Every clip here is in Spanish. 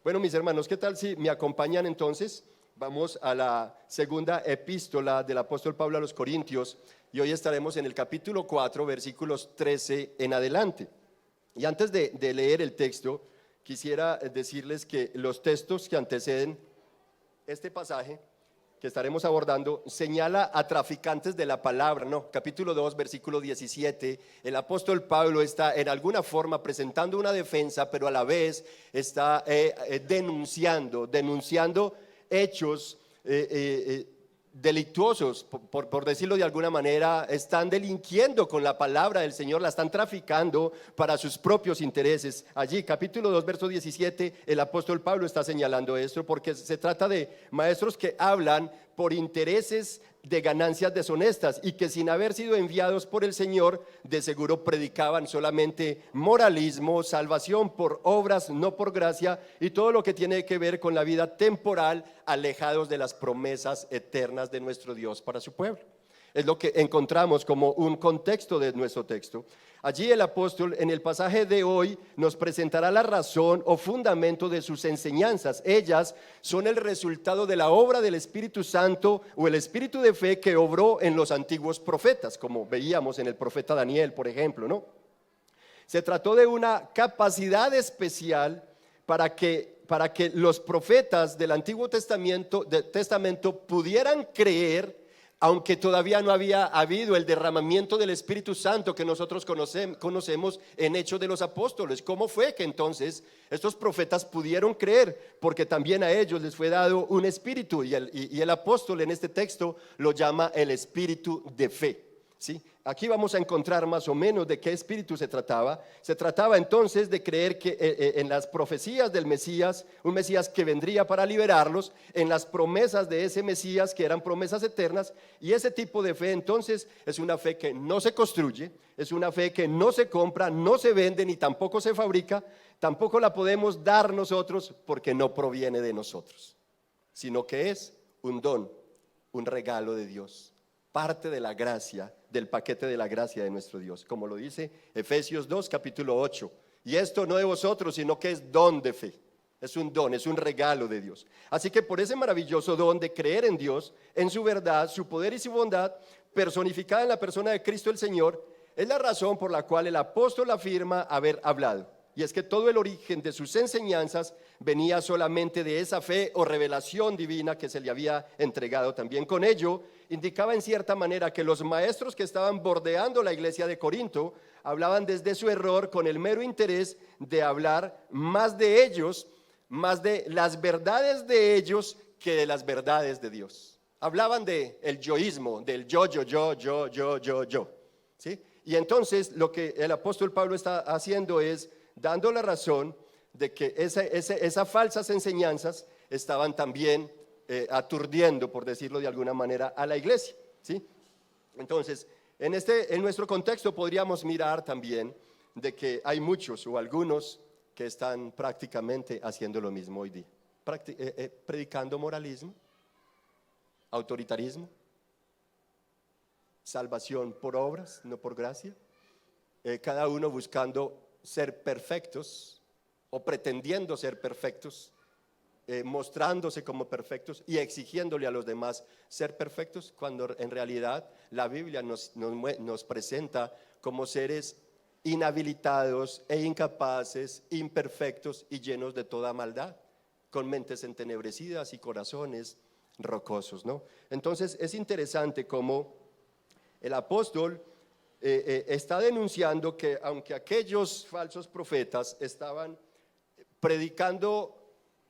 Bueno, mis hermanos, ¿qué tal si me acompañan entonces? Vamos a la segunda epístola del apóstol Pablo a los Corintios y hoy estaremos en el capítulo 4, versículos 13 en adelante. Y antes de leer el texto, quisiera decirles que los textos que anteceden este pasaje que estaremos abordando señala a traficantes de la palabra, ¿no? Capítulo 2, versículo 17, el apóstol Pablo está en alguna forma presentando una defensa, pero a la vez está denunciando hechos delictuosos, por decirlo de alguna manera. Están delinquiendo con la palabra del Señor, la están traficando para sus propios intereses. Allí, capítulo 2, verso 17, el apóstol Pablo está señalando esto, porque se trata de maestros que hablan por intereses de ganancias deshonestas y que sin haber sido enviados por el Señor, de seguro predicaban solamente moralismo, salvación por obras, no por gracia, y todo lo que tiene que ver con la vida temporal, alejados de las promesas eternas de nuestro Dios para su pueblo. Es lo que encontramos como un contexto de nuestro texto. Allí el apóstol en el pasaje de hoy nos presentará la razón o fundamento de sus enseñanzas. Ellas son el resultado de la obra del Espíritu Santo o el Espíritu de fe que obró en los antiguos profetas, como veíamos en el profeta Daniel, por ejemplo, ¿no? Se trató de una capacidad especial para que los profetas del Antiguo Testamento pudieran creer, aunque todavía no había habido el derramamiento del Espíritu Santo que nosotros conocemos en Hechos de los Apóstoles. ¿Cómo fue que entonces estos profetas pudieron creer? Porque también a ellos les fue dado un espíritu, y el apóstol en este texto lo llama el espíritu de fe, ¿sí? Aquí vamos a encontrar más o menos de qué espíritu se trataba. Se trataba entonces de creer que en las profecías del Mesías, un Mesías que vendría para liberarlos, en las promesas de ese Mesías que eran promesas eternas. Y ese tipo de fe entonces es una fe que no se construye, es una fe que no se compra, no se vende, ni tampoco se fabrica. Tampoco la podemos dar nosotros porque no proviene de nosotros, sino que es un don, un regalo de Dios, parte de la gracia, del paquete de la gracia de nuestro Dios, como lo dice Efesios 2, capítulo 8. Y esto no de vosotros, sino que es don de fe. Es un don, es un regalo de Dios. Así que por ese maravilloso don de creer en Dios, en su verdad, su poder y su bondad, personificada en la persona de Cristo el Señor, es la razón por la cual el apóstol afirma haber hablado. Y es que todo el origen de sus enseñanzas venía solamente de esa fe o revelación divina que se le había entregado también. Con ello, indicaba en cierta manera que los maestros que estaban bordeando la iglesia de Corinto hablaban desde su error con el mero interés de hablar más de ellos, más de las verdades de ellos que de las verdades de Dios. Hablaban de el yoísmo, del yo, ¿sí? Y entonces lo que el apóstol Pablo está haciendo es dando la razón de que esas falsas enseñanzas estaban también aturdiendo, por decirlo de alguna manera, a la iglesia, ¿sí? Entonces, en nuestro contexto podríamos mirar también de que hay muchos o algunos que están prácticamente haciendo lo mismo hoy día, predicando moralismo, autoritarismo, salvación por obras, no por gracia, cada uno buscando ser perfectos o pretendiendo ser perfectos, mostrándose como perfectos y exigiéndole a los demás ser perfectos, cuando en realidad la Biblia nos presenta como seres inhabilitados e incapaces, imperfectos y llenos de toda maldad, con mentes entenebrecidas y corazones rocosos, ¿no? Entonces es interesante cómo el apóstol está denunciando que aunque aquellos falsos profetas estaban predicando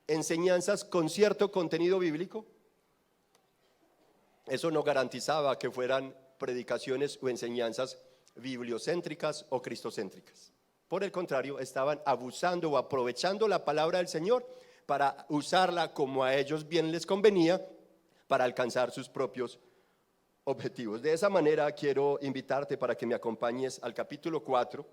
enseñanzas con cierto contenido bíblico, eso no garantizaba que fueran predicaciones o enseñanzas bibliocéntricas o cristocéntricas. Por el contrario, estaban abusando o aprovechando la palabra del Señor para usarla como a ellos bien les convenía, para alcanzar sus propios objetivos. De esa manera quiero invitarte para que me acompañes al capítulo 4.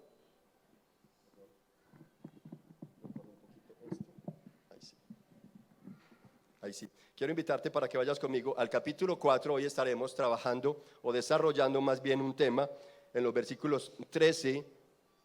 Ahí sí. Quiero invitarte para que vayas conmigo al capítulo 4. Hoy estaremos trabajando o desarrollando más bien un tema en los versículos 13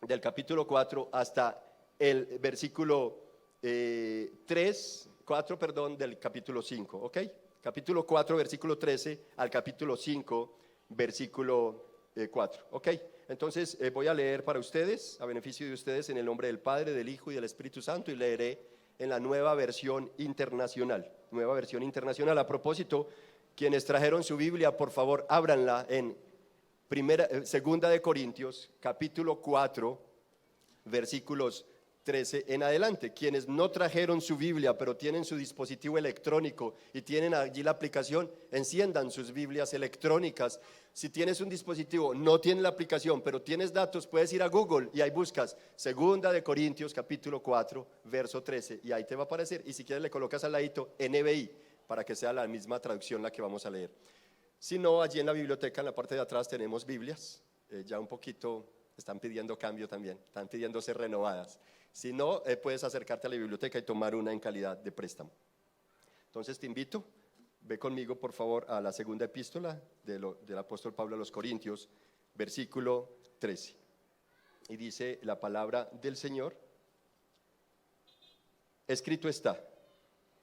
del capítulo 4 hasta el versículo 4 del capítulo 5, ¿ok? Capítulo 4, versículo 13 al capítulo 5, versículo 4, ¿ok? Entonces voy a leer para ustedes, a beneficio de ustedes, en el nombre del Padre, del Hijo y del Espíritu Santo, y leeré en la nueva versión internacional. Nueva versión internacional. A propósito, quienes trajeron su Biblia, por favor, ábranla en segunda de Corintios, capítulo 4, versículos 13 en adelante. Quienes no trajeron su Biblia, pero tienen su dispositivo electrónico y tienen allí la aplicación, enciendan sus Biblias electrónicas. Si tienes un dispositivo, no tienes la aplicación, pero tienes datos, puedes ir a Google y ahí buscas segunda de Corintios, capítulo 4, verso 13, y ahí te va a aparecer. Y si quieres le colocas al ladito NBI, para que sea la misma traducción la que vamos a leer. Si no, allí en la biblioteca, en la parte de atrás, tenemos Biblias, ya un poquito están pidiendo cambio también, están pidiendo ser renovadas. Si no, puedes acercarte a la biblioteca y tomar una en calidad de préstamo. Entonces te invito, ve conmigo por favor a la segunda epístola del apóstol Pablo a los Corintios, versículo 13. Y dice la palabra del Señor: escrito está,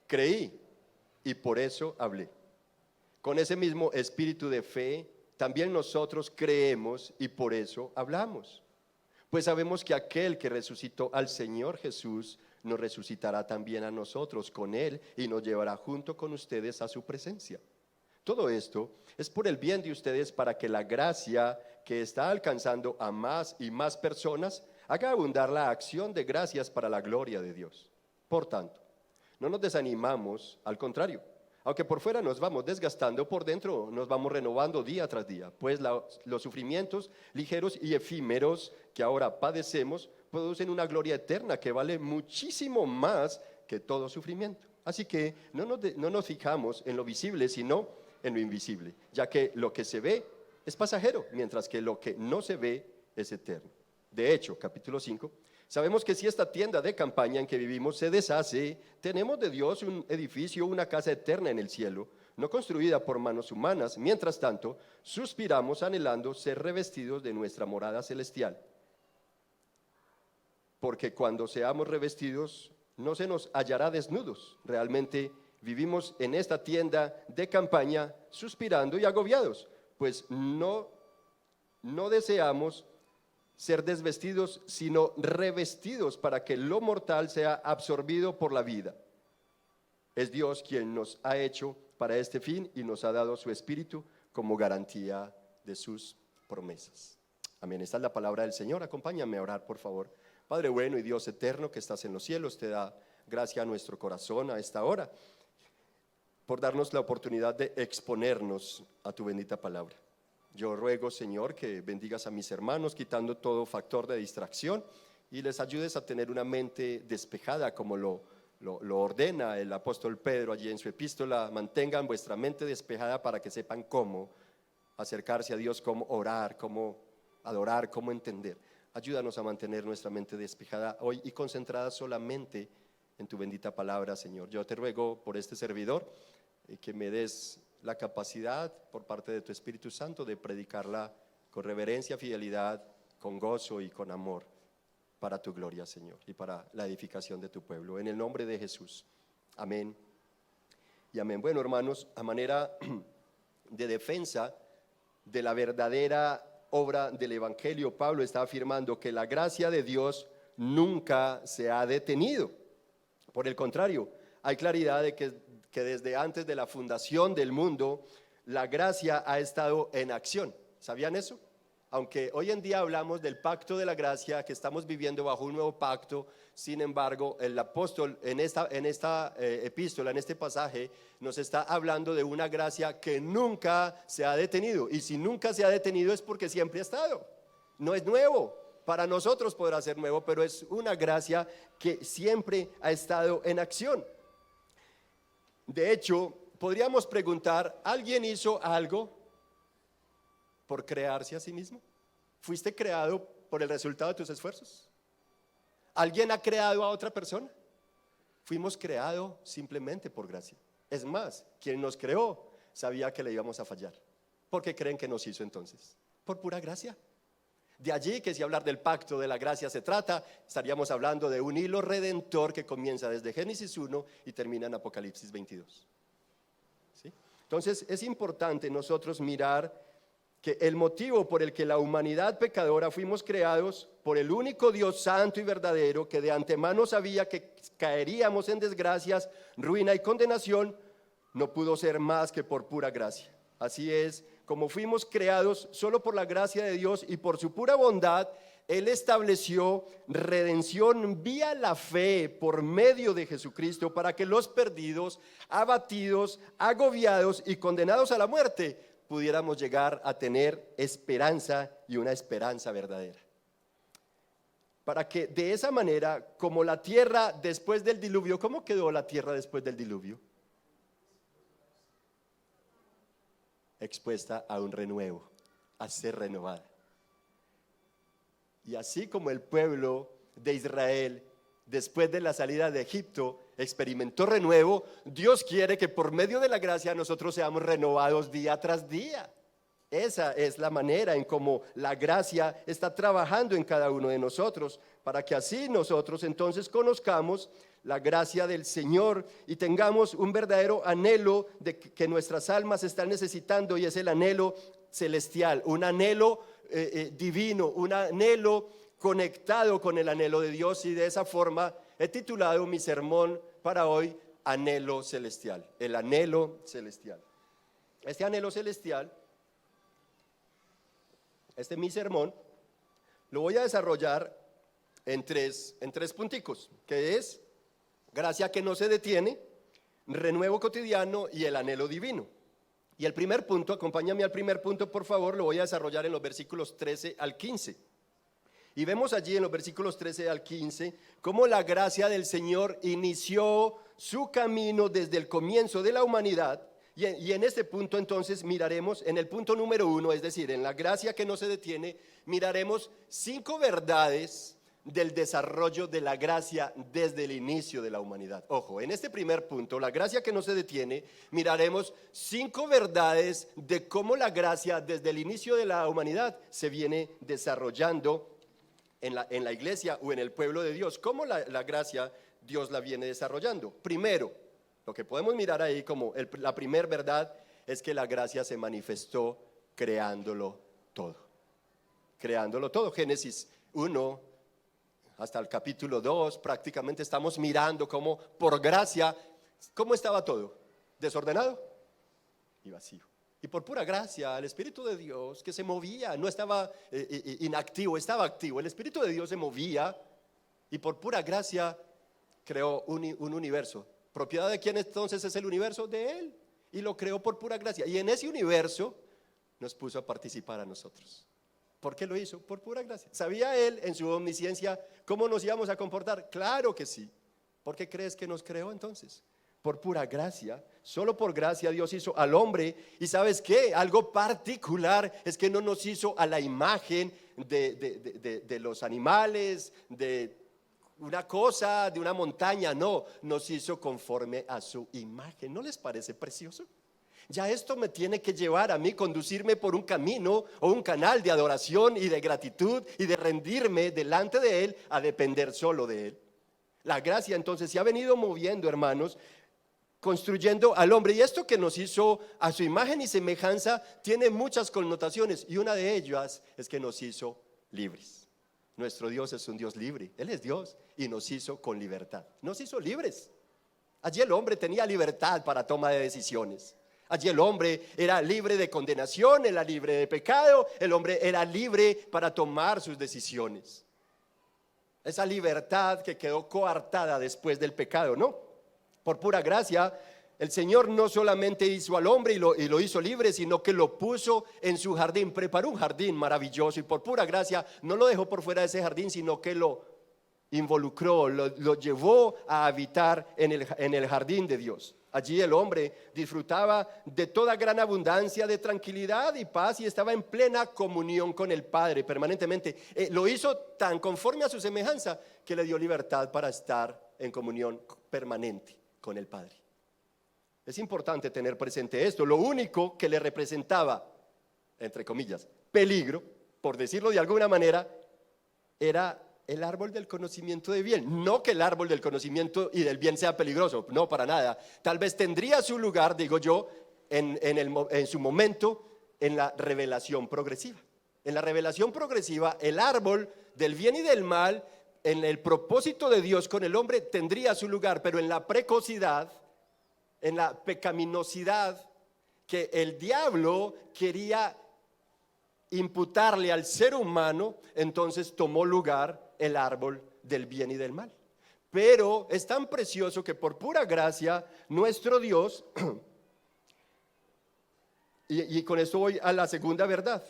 creí y por eso hablé. Con ese mismo espíritu de fe, también nosotros creemos y por eso hablamos. Pues sabemos que aquel que resucitó al Señor Jesús nos resucitará también a nosotros con Él y nos llevará junto con ustedes a su presencia. Todo esto es por el bien de ustedes, para que la gracia que está alcanzando a más y más personas haga abundar la acción de gracias para la gloria de Dios. Por tanto, no nos desanimamos, al contrario. Aunque por fuera nos vamos desgastando, por dentro nos vamos renovando día tras día, pues los sufrimientos ligeros y efímeros que ahora padecemos producen una gloria eterna que vale muchísimo más que todo sufrimiento. Así que no nos fijamos en lo visible, sino en lo invisible, ya que lo que se ve es pasajero, mientras que lo que no se ve es eterno. De hecho, capítulo 5, sabemos que si esta tienda de campaña en que vivimos se deshace, tenemos de Dios un edificio, una casa eterna en el cielo, no construida por manos humanas. Mientras tanto, suspiramos anhelando ser revestidos de nuestra morada celestial. Porque cuando seamos revestidos, no se nos hallará desnudos. Realmente vivimos en esta tienda de campaña suspirando y agobiados, pues no deseamos ser desvestidos, sino revestidos, para que lo mortal sea absorbido por la vida. Es Dios quien nos ha hecho para este fin y nos ha dado su Espíritu como garantía de sus promesas. Amén. Esta es la palabra del Señor. Acompáñame a orar, por favor. Padre bueno y Dios eterno que estás en los cielos, te da gracia a nuestro corazón a esta hora por darnos la oportunidad de exponernos a tu bendita palabra. Yo ruego, Señor, que bendigas a mis hermanos, quitando todo factor de distracción, y les ayudes a tener una mente despejada, como lo ordena el apóstol Pedro allí en su epístola. Mantengan vuestra mente despejada para que sepan cómo acercarse a Dios, cómo orar, cómo adorar, cómo entender. Ayúdanos a mantener nuestra mente despejada hoy y concentrada solamente en tu bendita palabra, Señor. Yo te ruego por este servidor que me des la capacidad por parte de tu Espíritu Santo de predicarla con reverencia, fidelidad, con gozo y con amor, para tu gloria, Señor, y para la edificación de tu pueblo. En el nombre de Jesús. Amén y amén. Bueno, hermanos, a manera de defensa de la verdadera obra del Evangelio, Pablo está afirmando que la gracia de Dios nunca se ha detenido. Por el contrario, hay claridad de que desde antes de la fundación del mundo, la gracia ha estado en acción. ¿Sabían eso? Aunque hoy en día hablamos del pacto de la gracia, que estamos viviendo bajo un nuevo pacto, sin embargo, el apóstol en esta epístola, en este pasaje, nos está hablando de una gracia que nunca se ha detenido. Y si nunca se ha detenido es porque siempre ha estado. No es nuevo. Para nosotros podrá ser nuevo, pero es una gracia que siempre ha estado en acción. De hecho, podríamos preguntar, ¿alguien hizo algo por crearse a sí mismo? ¿Fuiste creado por el resultado de tus esfuerzos? ¿Alguien ha creado a otra persona? Fuimos creados simplemente por gracia. Es más, quien nos creó sabía que le íbamos a fallar. ¿Por qué creen que nos hizo entonces? Por pura gracia. De allí que si hablar del pacto de la gracia se trata, estaríamos hablando de un hilo redentor que comienza desde Génesis 1 y termina en Apocalipsis 22. ¿Sí? Entonces es importante nosotros mirar que el motivo por el que la humanidad pecadora fuimos creados por el único Dios santo y verdadero, que de antemano sabía que caeríamos en desgracias, ruina y condenación, no pudo ser más que por pura gracia. Así es, como fuimos creados solo por la gracia de Dios y por su pura bondad, Él estableció redención vía la fe por medio de Jesucristo para que los perdidos, abatidos, agobiados y condenados a la muerte pudiéramos llegar a tener esperanza y una esperanza verdadera. Para que de esa manera, como la tierra después del diluvio, ¿cómo quedó la tierra después del diluvio? Expuesta a un renuevo, a ser renovada. Y así como el pueblo de Israel, después de la salida de Egipto, experimentó renuevo, Dios quiere que por medio de la gracia nosotros seamos renovados día tras día. Esa es la manera en cómo la gracia está trabajando en cada uno de nosotros, para que así nosotros entonces conozcamos la gracia del Señor y tengamos un verdadero anhelo de que nuestras almas están necesitando, y es el anhelo celestial, un anhelo divino, un anhelo conectado con el anhelo de Dios. Y de esa forma he titulado mi sermón para hoy, Anhelo Celestial, el anhelo celestial. Este anhelo celestial, mi sermón, lo voy a desarrollar en tres punticos, que es gracia que no se detiene, renuevo cotidiano y el anhelo divino. Y el primer punto, acompáñame al primer punto por favor, lo voy a desarrollar en los versículos 13 al 15. Y vemos allí en los versículos 13 al 15 cómo la gracia del Señor inició su camino desde el comienzo de la humanidad. Y en este punto entonces miraremos, en el punto número 1, es decir, en la gracia que no se detiene, miraremos 5 verdades del desarrollo de la gracia desde el inicio de la humanidad. Ojo, en este primer punto, la gracia que no se detiene, miraremos 5 verdades de cómo la gracia desde el inicio de la humanidad se viene desarrollando en la iglesia o en el pueblo de Dios. ¿Cómo la gracia Dios la viene desarrollando? Primero, lo que podemos mirar ahí como la primera verdad es que la gracia se manifestó creándolo todo. Creándolo todo. Génesis 1 hasta el capítulo 2 prácticamente estamos mirando cómo por gracia, ¿cómo estaba todo? ¿Desordenado? Y vacío. Y por pura gracia, el Espíritu de Dios que se movía, no estaba inactivo, estaba activo. El Espíritu de Dios se movía y por pura gracia creó un universo. ¿Propiedad de quién entonces es el universo? De Él. Y lo creó por pura gracia. Y en ese universo nos puso a participar a nosotros. ¿Por qué lo hizo? Por pura gracia. ¿Sabía Él en su omnisciencia cómo nos íbamos a comportar? Claro que sí. ¿Por qué crees que nos creó entonces? Por pura gracia. Solo por gracia Dios hizo al hombre. Y ¿sabes qué? Algo particular es que no nos hizo a la imagen de los animales, de una cosa, de una montaña. No, nos hizo conforme a su imagen. ¿No les parece precioso? Ya esto me tiene que llevar a mí, conducirme por un camino o un canal de adoración y de gratitud y de rendirme delante de Él a depender solo de Él. La gracia entonces se ha venido moviendo, hermanos, construyendo al hombre. Y esto que nos hizo a su imagen y semejanza tiene muchas connotaciones, y una de ellas es que nos hizo libres. Nuestro Dios es un Dios libre. Él es Dios y nos hizo con libertad. Nos hizo libres. Allí el hombre tenía libertad para toma de decisiones. Allí el hombre era libre de condenación, era libre de pecado, el hombre era libre para tomar sus decisiones. Esa libertad que quedó coartada después del pecado, ¿no? Por pura gracia, el Señor no solamente hizo al hombre y lo hizo libre, sino que lo puso en su jardín, preparó un jardín maravilloso, y por pura gracia no lo dejó por fuera de ese jardín, sino que lo involucró, lo llevó a habitar en el jardín de Dios. Allí el hombre disfrutaba de toda gran abundancia de tranquilidad y paz y estaba en plena comunión con el Padre permanentemente. Lo hizo tan conforme a su semejanza que le dio libertad para estar en comunión permanente con el Padre. Es importante tener presente esto. Lo único que le representaba, entre comillas, peligro, por decirlo de alguna manera, era el árbol del conocimiento de bien. No que el árbol del conocimiento y del bien sea peligroso, no, para nada. Tal vez tendría su lugar, digo yo, en su momento, en la revelación progresiva. En la revelación progresiva, el árbol del bien y del mal, en el propósito de Dios con el hombre, tendría su lugar, pero en la precocidad, en la pecaminosidad que el diablo quería imputarle al ser humano, entonces tomó lugar el árbol del bien y del mal. Pero es tan precioso que por pura gracia, nuestro Dios, y con esto voy a la segunda verdad,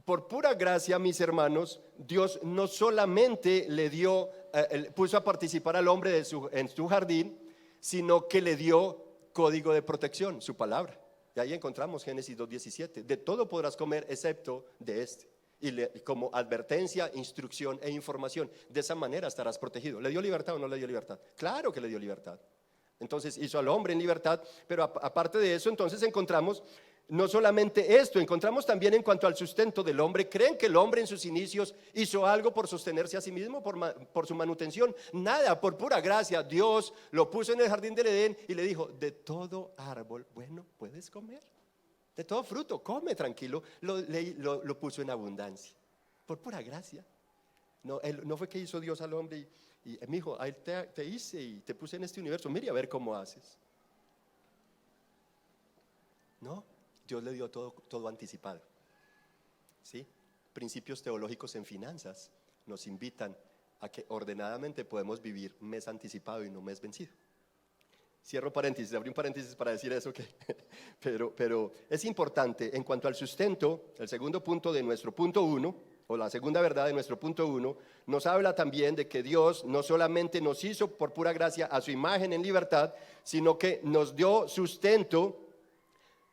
por pura gracia, mis hermanos, Dios no solamente le dio, puso a participar al hombre en su jardín, sino que le dio código de protección, su palabra. Y ahí encontramos Génesis 2:17. De todo podrás comer excepto de este. Y como advertencia, instrucción e información. De esa manera estarás protegido. ¿Le dio libertad o no le dio libertad? Claro que le dio libertad. Entonces hizo al hombre en libertad. Pero aparte de eso, entonces encontramos no solamente esto, encontramos también en cuanto al sustento del hombre. ¿Creen que el hombre en sus inicios hizo algo por sostenerse a sí mismo, por su manutención? Nada, por pura gracia. Dios lo puso en el jardín del Edén y le dijo: de todo árbol bueno puedes comer, de todo fruto, come tranquilo. Lo puso en abundancia, por pura gracia. No fue que hizo Dios al hombre y mi hijo, ahí te hice y te puse en este universo, mire a ver cómo haces. No, Dios le dio todo anticipado. ¿Sí? Principios teológicos en finanzas nos invitan a que ordenadamente podemos vivir mes anticipado y no mes vencido. Cierro paréntesis, abrí un paréntesis para decir eso, pero es importante en cuanto al sustento. El segundo punto de nuestro punto 1, o la segunda verdad de nuestro punto 1, nos habla también de que Dios no solamente nos hizo por pura gracia a su imagen en libertad, sino que nos dio sustento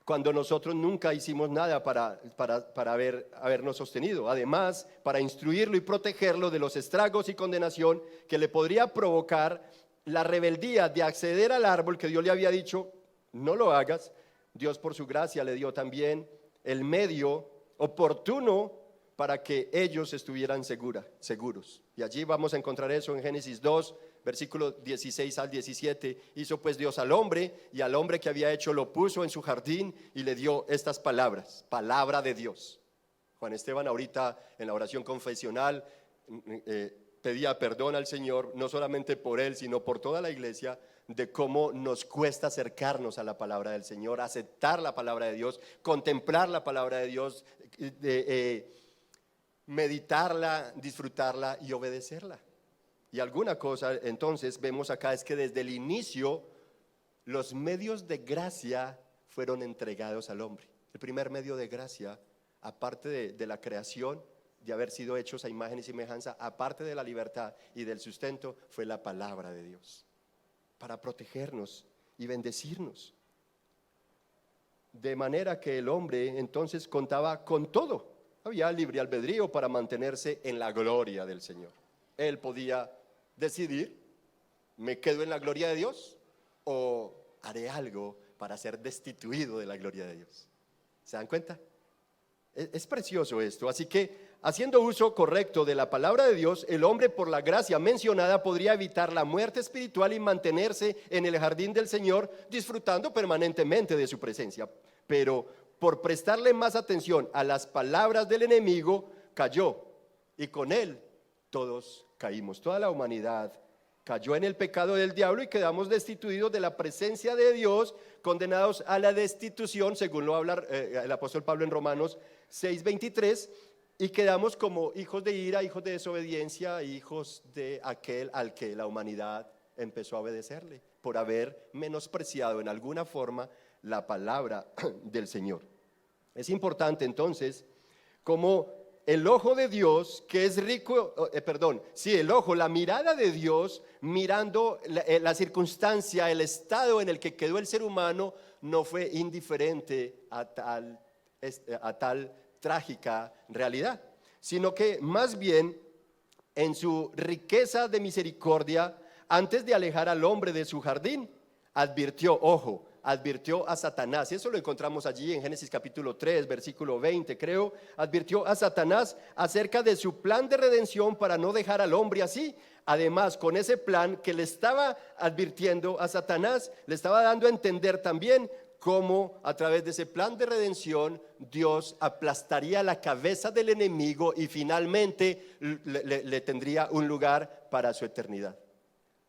cuando nosotros nunca hicimos nada para habernos sostenido. Además, para instruirlo y protegerlo de los estragos y condenación que le podría provocar la rebeldía de acceder al árbol que Dios le había dicho: no lo hagas. Dios por su gracia le dio también el medio oportuno para que ellos estuvieran seguros. Y allí vamos a encontrar eso en Génesis 2, versículos 16 al 17. Hizo pues Dios al hombre, y al hombre que había hecho lo puso en su jardín y le dio estas palabras, palabra de Dios. Juan Esteban ahorita en la oración confesional pedía perdón al Señor, no solamente por él, sino por toda la iglesia, de cómo nos cuesta acercarnos a la palabra del Señor, aceptar la palabra de Dios, contemplar la palabra de Dios, meditarla, disfrutarla y obedecerla. Y alguna cosa entonces vemos acá es que desde el inicio los medios de gracia fueron entregados al hombre. El primer medio de gracia, aparte de la creación, de haber sido hechos a imagen y semejanza, aparte de la libertad y del sustento, fue la palabra de Dios, para protegernos y bendecirnos. De manera que el hombre entonces contaba con todo. Había libre albedrío para mantenerse en la gloria del Señor. Él podía decidir: ¿me quedo en la gloria de Dios o haré algo para ser destituido de la gloria de Dios? ¿Se dan cuenta? Es precioso esto. Así que, haciendo uso correcto de la palabra de Dios, el hombre, por la gracia mencionada, podría evitar la muerte espiritual y mantenerse en el jardín del Señor, disfrutando permanentemente de su presencia. Pero por prestarle más atención a las palabras del enemigo, cayó, y con él todos caímos. Toda la humanidad cayó en el pecado del diablo y quedamos destituidos de la presencia de Dios, condenados a la destitución, según lo habla el apóstol Pablo en Romanos 6:23, y quedamos como hijos de ira, hijos de desobediencia, hijos de aquel al que la humanidad empezó a obedecerle, por haber menospreciado en alguna forma la palabra del Señor. Es importante entonces como el ojo de Dios, que es rico, la mirada de Dios, mirando la circunstancia, el estado en el que quedó el ser humano, no fue indiferente a tal trágica realidad, sino que más bien en su riqueza de misericordia, antes de alejar al hombre de su jardín, advirtió: ojo, advirtió a Satanás, y eso lo encontramos allí en Génesis capítulo 3, versículo 20, creo, advirtió a Satanás acerca de su plan de redención para no dejar al hombre así. Además, con ese plan que le estaba advirtiendo a Satanás, le estaba dando a entender también cómo a través de ese plan de redención Dios aplastaría la cabeza del enemigo y finalmente le tendría un lugar para su eternidad.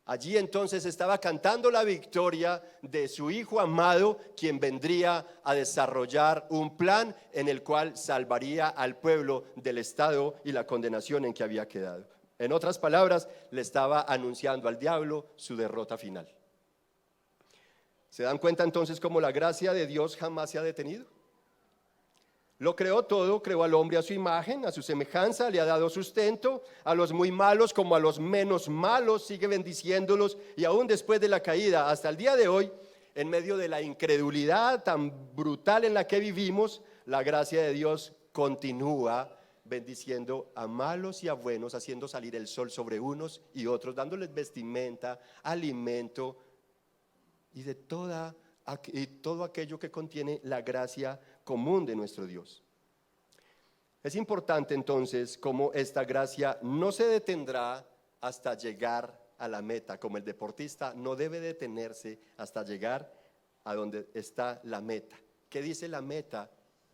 Allí entonces estaba cantando la victoria de su Hijo amado, quien vendría a desarrollar un plan en el cual salvaría al pueblo del estado y la condenación en que había quedado. En otras palabras, le estaba anunciando al diablo su derrota final. ¿Se dan cuenta entonces cómo la gracia de Dios jamás se ha detenido? Lo creó todo, creó al hombre a su imagen, a su semejanza, le ha dado sustento, a los muy malos como a los menos malos, sigue bendiciéndolos, y aún después de la caída, hasta el día de hoy, en medio de la incredulidad tan brutal en la que vivimos, la gracia de Dios continúa bendiciendo a malos y a buenos, haciendo salir el sol sobre unos y otros, dándoles vestimenta, alimento y todo aquello que contiene la gracia común de nuestro Dios. Es importante entonces cómo esta gracia no se detendrá hasta llegar a la meta, como el deportista no debe detenerse hasta llegar a donde está la meta. ¿Qué dice la meta?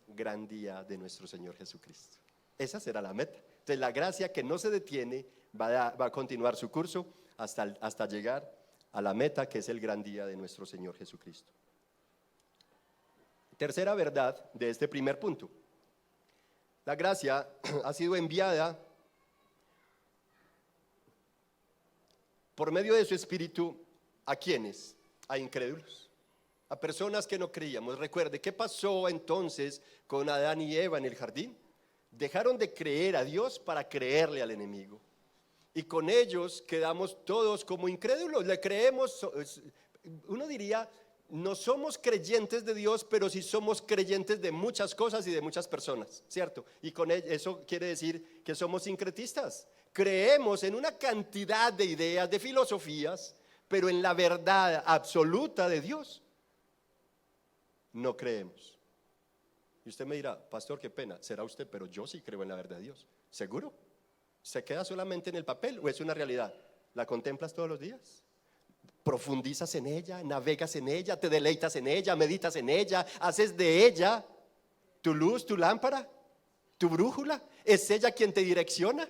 Gran día de nuestro Señor Jesucristo. Esa será la meta. Entonces la gracia que no se detiene va a continuar su curso hasta llegar a la meta, que es el gran día de nuestro Señor Jesucristo. Tercera verdad de este primer punto: la gracia ha sido enviada por medio de su Espíritu. ¿A quiénes? A incrédulos, a personas que no creíamos. Recuerde, ¿qué pasó entonces con Adán y Eva en el jardín? Dejaron de creer a Dios para creerle al enemigo, y con ellos quedamos todos como incrédulos. Le creemos, uno diría, no somos creyentes de Dios, pero sí somos creyentes de muchas cosas y de muchas personas, ¿cierto? Y con eso quiere decir que somos sincretistas. Creemos en una cantidad de ideas, de filosofías, pero en la verdad absoluta de Dios no creemos. Y usted me dirá: pastor, qué pena, será usted, pero yo sí creo en la verdad de Dios. ¿Seguro? ¿Se queda solamente en el papel o es una realidad? ¿La contemplas todos los días? ¿Profundizas en ella? ¿Navegas en ella? ¿Te deleitas en ella? ¿Meditas en ella? ¿Haces de ella tu luz, tu lámpara, tu brújula? ¿Es ella quien te direcciona?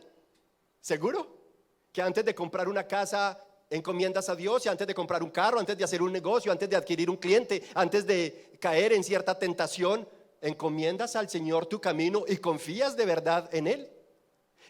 ¿Seguro? Que antes de comprar una casa encomiendas a Dios, y antes de comprar un carro, antes de hacer un negocio, antes de adquirir un cliente, antes de caer en cierta tentación, encomiendas al Señor tu camino y confías de verdad en Él.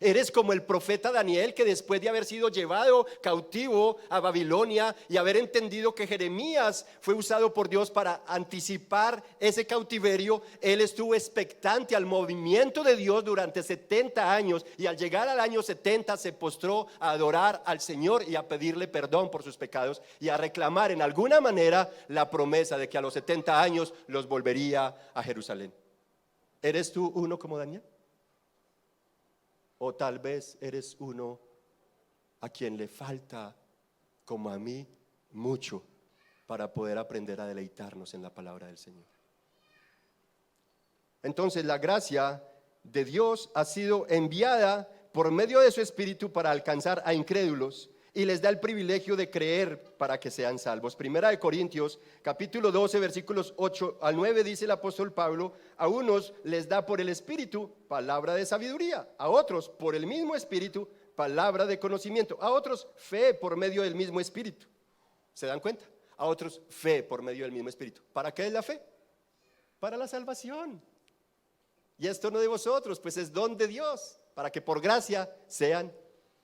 Eres como el profeta Daniel, que después de haber sido llevado cautivo a Babilonia y haber entendido que Jeremías fue usado por Dios para anticipar ese cautiverio, él estuvo expectante al movimiento de Dios durante 70 años, y al llegar al año 70 se postró a adorar al Señor y a pedirle perdón por sus pecados y a reclamar en alguna manera la promesa de que a los 70 años los volvería a Jerusalén. ¿Eres tú uno como Daniel? O tal vez eres uno a quien le falta, como a mí, mucho para poder aprender a deleitarnos en la palabra del Señor. Entonces la gracia de Dios ha sido enviada por medio de su Espíritu para alcanzar a incrédulos, y les da el privilegio de creer para que sean salvos. Primera de Corintios capítulo 12 versículos 8 al 9 dice el apóstol Pablo: a unos les da por el Espíritu palabra de sabiduría, a otros por el mismo Espíritu palabra de conocimiento, a otros fe por medio del mismo Espíritu. ¿Se dan cuenta? A otros fe por medio del mismo Espíritu. ¿Para qué es la fe? Para la salvación. Y esto no de vosotros, pues es don de Dios, para que por gracia sean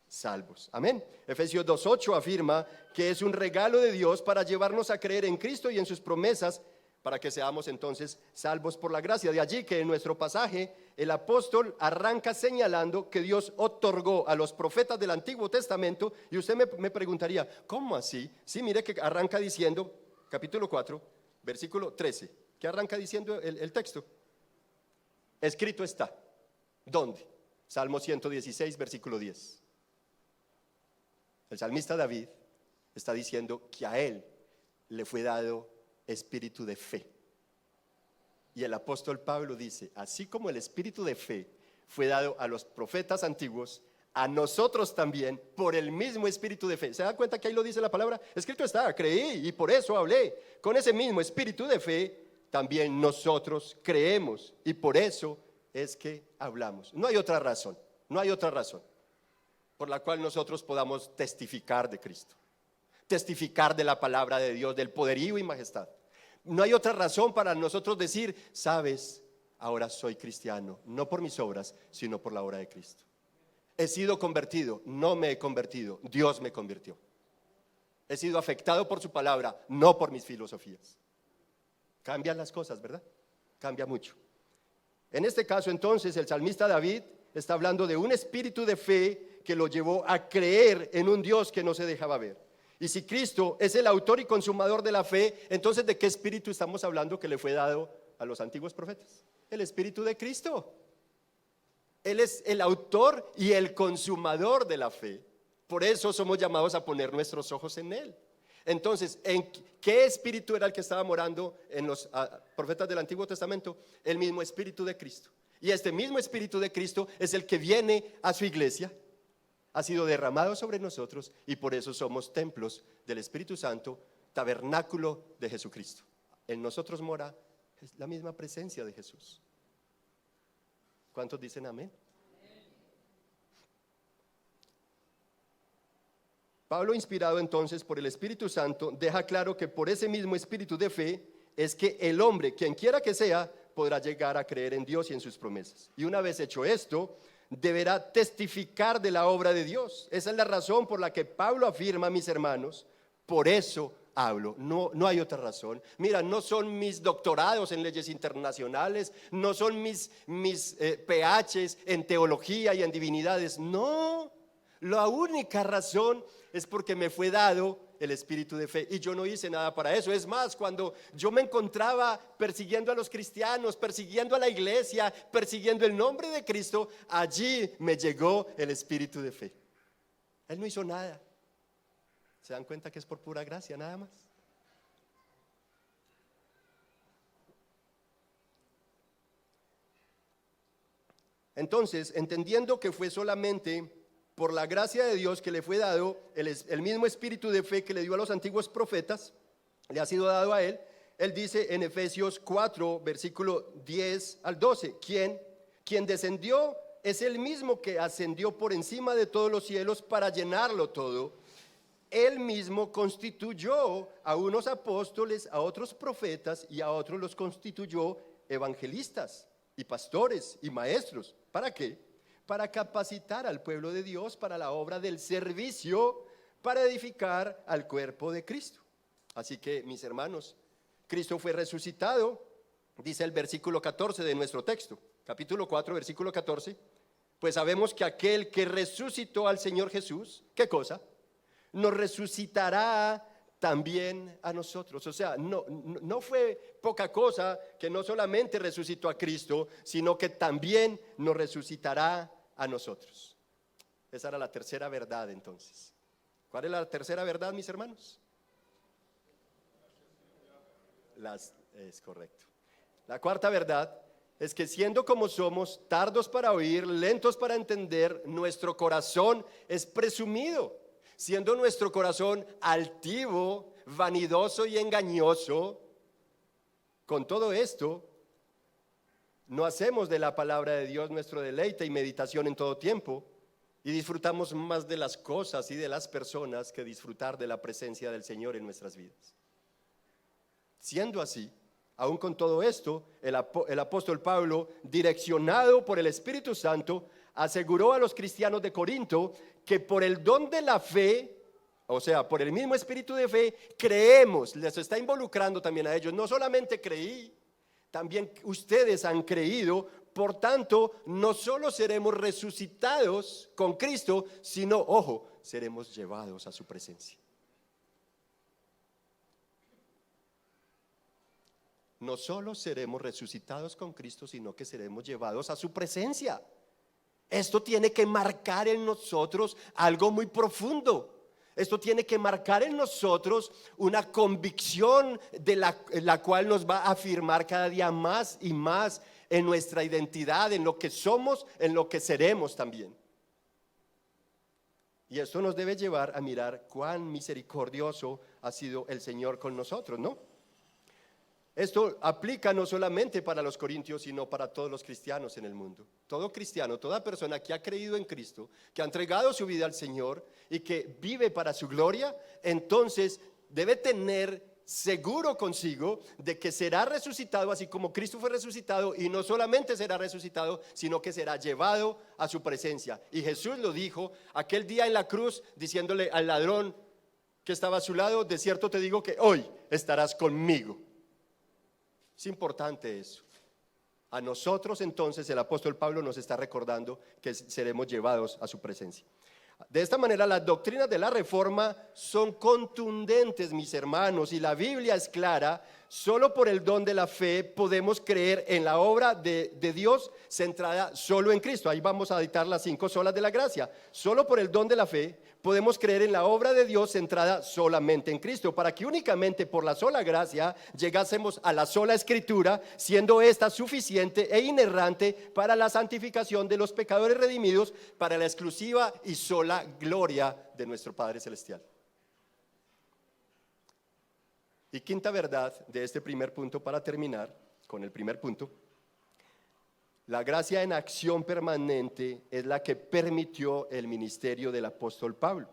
salvos. Amén. Efesios 2:8 afirma que es un regalo de Dios para llevarnos a creer en Cristo y en sus promesas, para que seamos entonces salvos por la gracia. De allí que en nuestro pasaje el apóstol arranca señalando que Dios otorgó a los profetas del Antiguo Testamento. Y usted me preguntaría: ¿cómo así? Sí, mire que arranca diciendo, capítulo 4 versículo 13, ¿qué arranca diciendo el texto? Escrito está. ¿Dónde? Salmo 116 versículo 10. El salmista David está diciendo que a él le fue dado espíritu de fe. Y el apóstol Pablo dice, así como el espíritu de fe fue dado a los profetas antiguos, a nosotros también por el mismo espíritu de fe. ¿Se dan cuenta que ahí lo dice la palabra? Escrito está, creí y por eso hablé. Con ese mismo espíritu de fe también nosotros creemos y por eso es que hablamos. No hay otra razón, no hay otra razón por la cual nosotros podamos testificar de Cristo, testificar de la palabra de Dios, del poderío y majestad. No hay otra razón para nosotros decir, sabes, ahora soy cristiano, no por mis obras, sino por la obra de Cristo. He sido convertido, no me he convertido, Dios me convirtió. He sido afectado por su palabra, no por mis filosofías. Cambian las cosas, ¿verdad? Cambia mucho. En este caso entonces el salmista David está hablando de un espíritu de fe que lo llevó a creer en un Dios que no se dejaba ver. Y si Cristo es el autor y consumador de la fe, entonces ¿de qué espíritu estamos hablando que le fue dado a los antiguos profetas? El espíritu de Cristo. Él es el autor y el consumador de la fe. Por eso somos llamados a poner nuestros ojos en Él. Entonces, ¿en qué espíritu era el que estaba morando en los profetas del Antiguo Testamento? El mismo espíritu de Cristo. Y este mismo espíritu de Cristo es el que viene a su iglesia, ha sido derramado sobre nosotros y por eso somos templos del Espíritu Santo, tabernáculo de Jesucristo. En nosotros mora la misma presencia de Jesús. ¿Cuántos dicen amén? Pablo, inspirado entonces por el Espíritu Santo, deja claro que por ese mismo espíritu de fe es que el hombre, quien quiera que sea, podrá llegar a creer en Dios y en sus promesas. Y una vez hecho esto, deberá testificar de la obra de Dios. Esa es la razón por la que Pablo afirma, mis hermanos, por eso hablo, no hay otra razón. Mira, no son mis doctorados en leyes internacionales, no son mis PHs en teología y en divinidades, no. La única razón es porque me fue dado el espíritu de fe y yo no hice nada para eso. Es más, cuando yo me encontraba persiguiendo a los cristianos, persiguiendo a la iglesia, persiguiendo el nombre de Cristo, allí me llegó el espíritu de fe. Él no hizo nada. ¿Se dan cuenta que es por pura gracia nada más? Entonces, entendiendo que fue solamente por la gracia de Dios que le fue dado el mismo espíritu de fe que le dio a los antiguos profetas, le ha sido dado a él. Él dice en Efesios 4, versículo 10 al 12, quien descendió es el mismo que ascendió por encima de todos los cielos para llenarlo todo. Él mismo constituyó a unos apóstoles, a otros profetas y a otros los constituyó evangelistas y pastores y maestros. ¿Para qué? Para capacitar al pueblo de Dios para la obra del servicio, para edificar al cuerpo de Cristo. Así que, mis hermanos, Cristo fue resucitado, dice el versículo 14 de nuestro texto, capítulo 4, versículo 14, pues sabemos que aquel que resucitó al Señor Jesús, ¿qué cosa? Nos resucitará también a nosotros. O sea, no fue poca cosa que no solamente resucitó a Cristo, sino que también nos resucitará a nosotros. Esa era la tercera verdad entonces. ¿Cuál es la tercera verdad, mis hermanos? Es correcto. La cuarta verdad es que siendo como somos, tardos para oír, lentos para entender, nuestro corazón es presumido. Siendo nuestro corazón altivo, vanidoso y engañoso, con todo esto, no hacemos de la palabra de Dios nuestro deleite y meditación en todo tiempo, y disfrutamos más de las cosas y de las personas que disfrutar de la presencia del Señor en nuestras vidas. Siendo así, aún con todo esto, el apóstol Pablo, direccionado por el Espíritu Santo, aseguró a los cristianos de Corinto que por el don de la fe, o sea, por el mismo espíritu de fe, creemos. Les está involucrando también a ellos. No solamente creí, también ustedes han creído. Por tanto, no solo seremos resucitados con Cristo, sino, ojo, seremos llevados a su presencia. No solo seremos resucitados con Cristo, sino que seremos llevados a su presencia. Esto tiene que marcar en nosotros algo muy profundo. Esto tiene que marcar en nosotros una convicción de la cual nos va a afirmar cada día más y más en nuestra identidad, en lo que somos, en lo que seremos también. Y esto nos debe llevar a mirar cuán misericordioso ha sido el Señor con nosotros, ¿no? Esto aplica no solamente para los corintios, sino para todos los cristianos en el mundo. Todo cristiano, toda persona que ha creído en Cristo, que ha entregado su vida al Señor y que vive para su gloria, entonces debe tener seguro consigo de que será resucitado así como Cristo fue resucitado, y no solamente será resucitado, sino que será llevado a su presencia. Y Jesús lo dijo aquel día en la cruz, diciéndole al ladrón que estaba a su lado: de cierto te digo que hoy estarás conmigo. Es importante eso. A nosotros entonces el apóstol Pablo nos está recordando que seremos llevados a su presencia. De esta manera las doctrinas de la Reforma son contundentes, mis hermanos, y la Biblia es clara. Solo por el don de la fe podemos creer en la obra de Dios centrada solo en Cristo. Ahí vamos a dictar las 5 solas de la gracia. Solo por el don de la fe podemos creer en la obra de Dios centrada solamente en Cristo, para que únicamente por la sola gracia llegásemos a la sola Escritura, siendo esta suficiente e inerrante para la santificación de los pecadores redimidos, para la exclusiva y sola gloria de nuestro Padre Celestial. Y quinta verdad de este primer punto, para terminar con el primer punto: la gracia en acción permanente es la que permitió el ministerio del apóstol Pablo.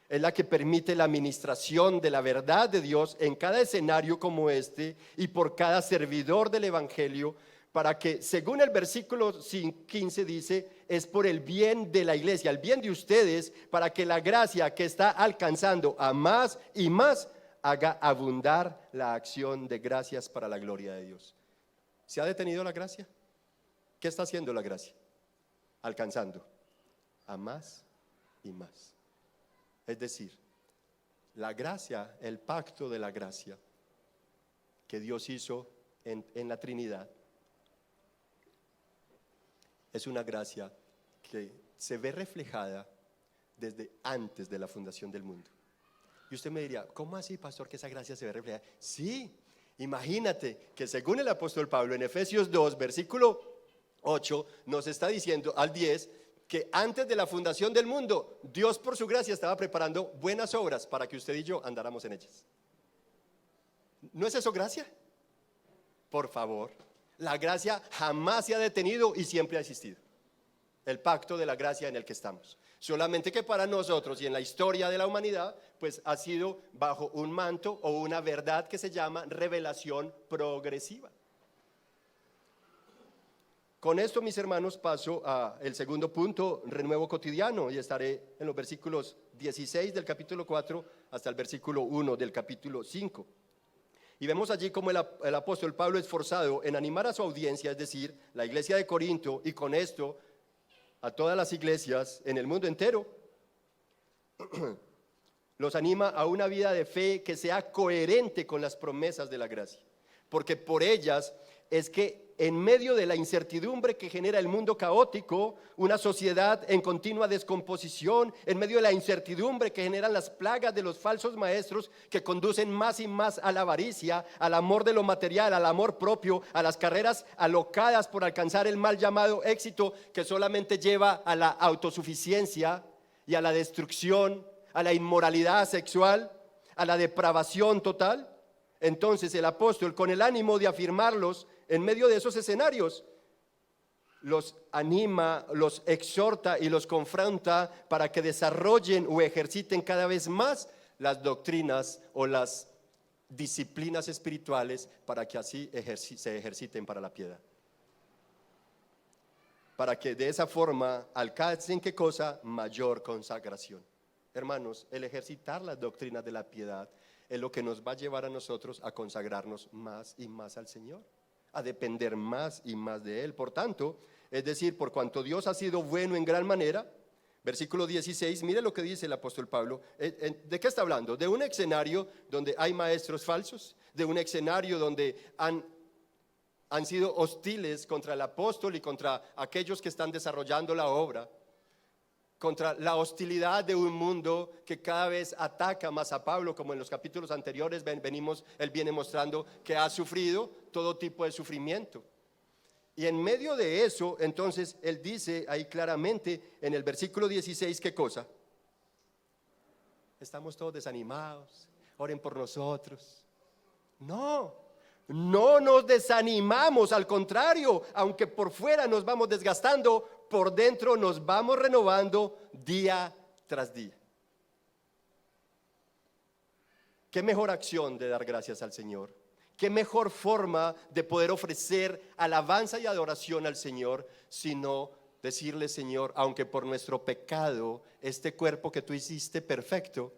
Es la que permite la administración de la verdad de Dios en cada escenario como este y por cada servidor del evangelio, para que, según el versículo 15 dice, es por el bien de la iglesia, el bien de ustedes, para que la gracia que está alcanzando a más y más haga abundar la acción de gracias para la gloria de Dios. ¿Se ha detenido la gracia? ¿Qué está haciendo la gracia? Alcanzando a más y más. Es decir, la gracia, el pacto de la gracia que Dios hizo en la Trinidad, es una gracia que se ve reflejada desde antes de la fundación del mundo. Y usted me diría: ¿cómo así, pastor, que esa gracia se ve reflejada? Sí, imagínate que según el apóstol Pablo en Efesios 2, versículo 8, nos está diciendo al 10 que antes de la fundación del mundo, Dios por su gracia estaba preparando buenas obras para que usted y yo andáramos en ellas. ¿No es eso gracia? Por favor, la gracia jamás se ha detenido y siempre ha existido. El pacto de la gracia en el que estamos. Solamente que para nosotros y en la historia de la humanidad, pues ha sido bajo un manto o una verdad que se llama revelación progresiva. Con esto, mis hermanos, paso al segundo punto: renuevo cotidiano, y estaré en los versículos 16 del capítulo 4 hasta el versículo 1 del capítulo 5. Y vemos allí cómo el apóstol Pablo es forzado en animar a su audiencia, es decir, la iglesia de Corinto, y con esto a todas las iglesias en el mundo entero. Los anima a una vida de fe que sea coherente con las promesas de la gracia, porque por ellas es que en medio de la incertidumbre que genera el mundo caótico, una sociedad en continua descomposición, en medio de la incertidumbre que generan las plagas de los falsos maestros que conducen más y más a la avaricia, al amor de lo material, al amor propio, a las carreras alocadas por alcanzar el mal llamado éxito, que solamente lleva a la autosuficiencia y a la destrucción, a la inmoralidad sexual, a la depravación total. Entonces el apóstol, con el ánimo de afirmarlos en medio de esos escenarios, los anima, los exhorta y los confronta para que desarrollen o ejerciten cada vez más las doctrinas o las disciplinas espirituales, para que así se ejerciten para la piedad. Para que de esa forma alcancen, ¿qué cosa? Mayor consagración. Hermanos, el ejercitar las doctrinas de la piedad es lo que nos va a llevar a nosotros a consagrarnos más y más al Señor, a depender más y más de Él. Por tanto, es decir, por cuanto Dios ha sido bueno en gran manera, versículo 16, mire lo que dice el apóstol Pablo. ¿De qué está hablando? De un escenario donde hay maestros falsos, de un escenario donde han sido hostiles contra el apóstol y contra aquellos que están desarrollando la obra. contra la hostilidad de un mundo que cada vez ataca más a Pablo, como en los capítulos anteriores él viene mostrando que ha sufrido todo tipo de sufrimiento. Y en medio de eso, entonces, él dice ahí claramente en el versículo 16, ¿qué cosa? Estamos todos desanimados, oren por nosotros. No, no nos desanimamos, al contrario, aunque por fuera nos vamos desgastando, por dentro nos vamos renovando día tras día. ¿Qué mejor acción de dar gracias al Señor? ¿Qué mejor forma de poder ofrecer alabanza y adoración al Señor sino decirle: Señor, aunque por nuestro pecado este cuerpo que tú hiciste perfecto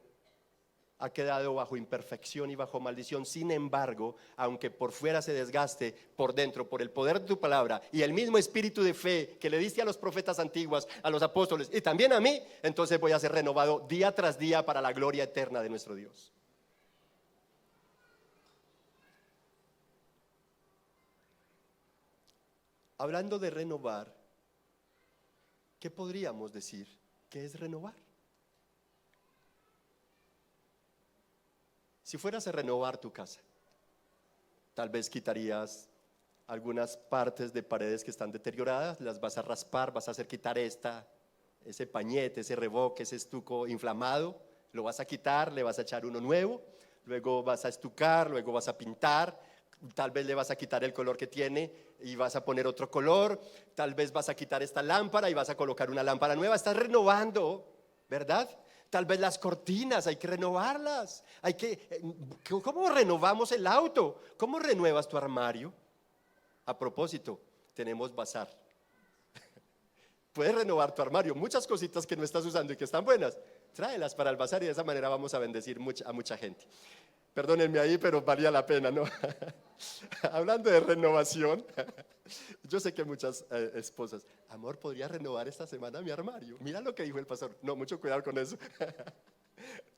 ha quedado bajo imperfección y bajo maldición, sin embargo, aunque por fuera se desgaste, por dentro, por el poder de tu palabra y el mismo espíritu de fe que le diste a los profetas antiguos, a los apóstoles y también a mí, entonces voy a ser renovado día tras día para la gloria eterna de nuestro Dios. Hablando de renovar, ¿qué podríamos decir? ¿Qué es renovar? Si fueras a renovar tu casa, tal vez quitarías algunas partes de paredes que están deterioradas, las vas a raspar, vas a hacer quitar ese pañete, ese revoque, ese estuco inflamado, lo vas a quitar, le vas a echar uno nuevo, luego vas a estucar, luego vas a pintar, tal vez le vas a quitar el color que tiene y vas a poner otro color, tal vez vas a quitar esta lámpara y vas a colocar una lámpara nueva, estás renovando, ¿verdad? Tal vez las cortinas hay que renovarlas, ¿cómo renovamos el auto? ¿Cómo renuevas tu armario? A propósito, tenemos bazar. Puedes renovar tu armario, muchas cositas que no estás usando y que están buenas, tráelas para el bazar y de esa manera vamos a bendecir a mucha gente. Perdónenme ahí, pero valía la pena, ¿no? Hablando de renovación, yo sé que muchas esposas, amor, ¿podría renovar esta semana mi armario? Mira lo que dijo el pastor. No, mucho cuidado con eso.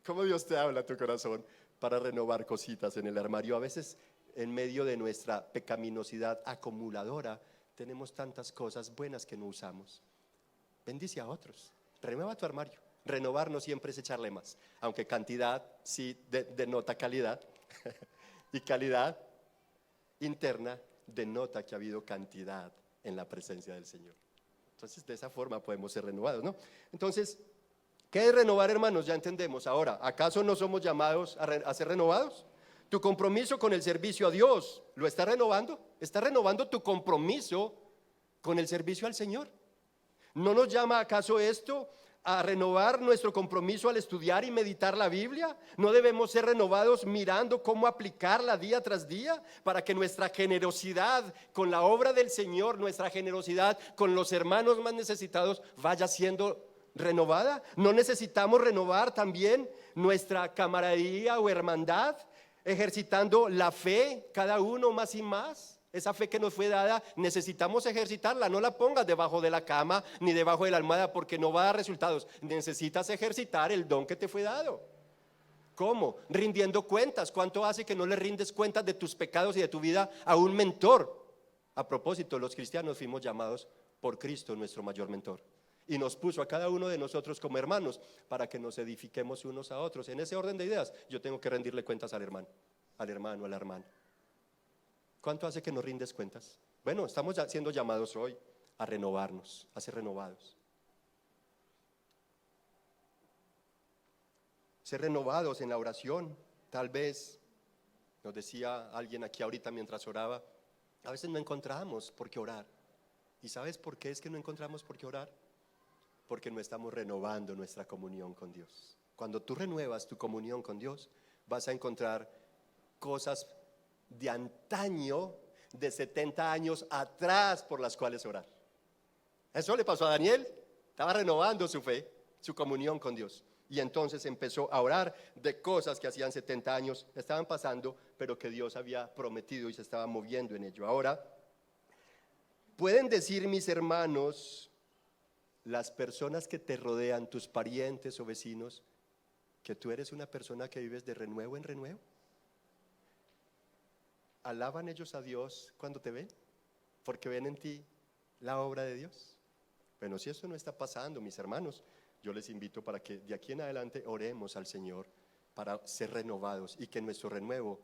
¿Cómo Dios te habla a tu corazón para renovar cositas en el armario? A veces, en medio de nuestra pecaminosidad acumuladora, tenemos tantas cosas buenas que no usamos. Bendice a otros, renueva tu armario. Renovar no siempre es echarle más, aunque cantidad sí denota calidad y calidad interna denota que ha habido cantidad en la presencia del Señor. Entonces de esa forma podemos ser renovados, ¿no? Entonces, ¿qué es renovar, hermanos? Ya entendemos. Ahora, ¿acaso no somos llamados a ser renovados? Tu compromiso con el servicio a Dios, ¿lo está renovando? ¿Está renovando tu compromiso con el servicio al Señor? ¿No nos llama acaso esto a renovar nuestro compromiso al estudiar y meditar la Biblia? ¿No debemos ser renovados mirando cómo aplicarla día tras día para que nuestra generosidad con la obra del Señor, nuestra generosidad con los hermanos más necesitados vaya siendo renovada? ¿No necesitamos renovar también nuestra camaradería o hermandad, ejercitando la fe cada uno más y más? Esa fe que nos fue dada, necesitamos ejercitarla. No la pongas debajo de la cama ni debajo de la almohada porque no va a dar resultados. Necesitas ejercitar el don que te fue dado. ¿Cómo? Rindiendo cuentas. ¿Cuánto hace que no le rindes cuentas de tus pecados y de tu vida a un mentor? A propósito, los cristianos fuimos llamados por Cristo, nuestro mayor mentor, y nos puso a cada uno de nosotros como hermanos para que nos edifiquemos unos a otros. En ese orden de ideas, yo tengo que rendirle cuentas al hermano, a la hermana. ¿Cuánto hace que nos rindes cuentas? Bueno, estamos siendo llamados hoy a renovarnos, a ser renovados. Ser renovados en la oración. Tal vez, nos decía alguien aquí ahorita mientras oraba, a veces no encontramos por qué orar. ¿Y sabes por qué es que no encontramos por qué orar? Porque no estamos renovando nuestra comunión con Dios. Cuando tú renuevas tu comunión con Dios, vas a encontrar cosas de antaño, de 70 años atrás, por las cuales orar. Eso le pasó a Daniel. Estaba renovando su fe, su comunión con Dios, y entonces empezó a orar de cosas que hacían 70 años estaban pasando, pero que Dios había prometido y se estaba moviendo en ello. Ahora, pueden decir mis hermanos, las personas que te rodean, tus parientes o vecinos, que tú eres una persona que vives de renuevo en renuevo. ¿Alaban ellos a Dios cuando te ven? Porque ven en ti la obra de Dios. Bueno, si eso no está pasando, mis hermanos, yo les invito para que de aquí en adelante oremos al Señor para ser renovados y que nuestro renuevo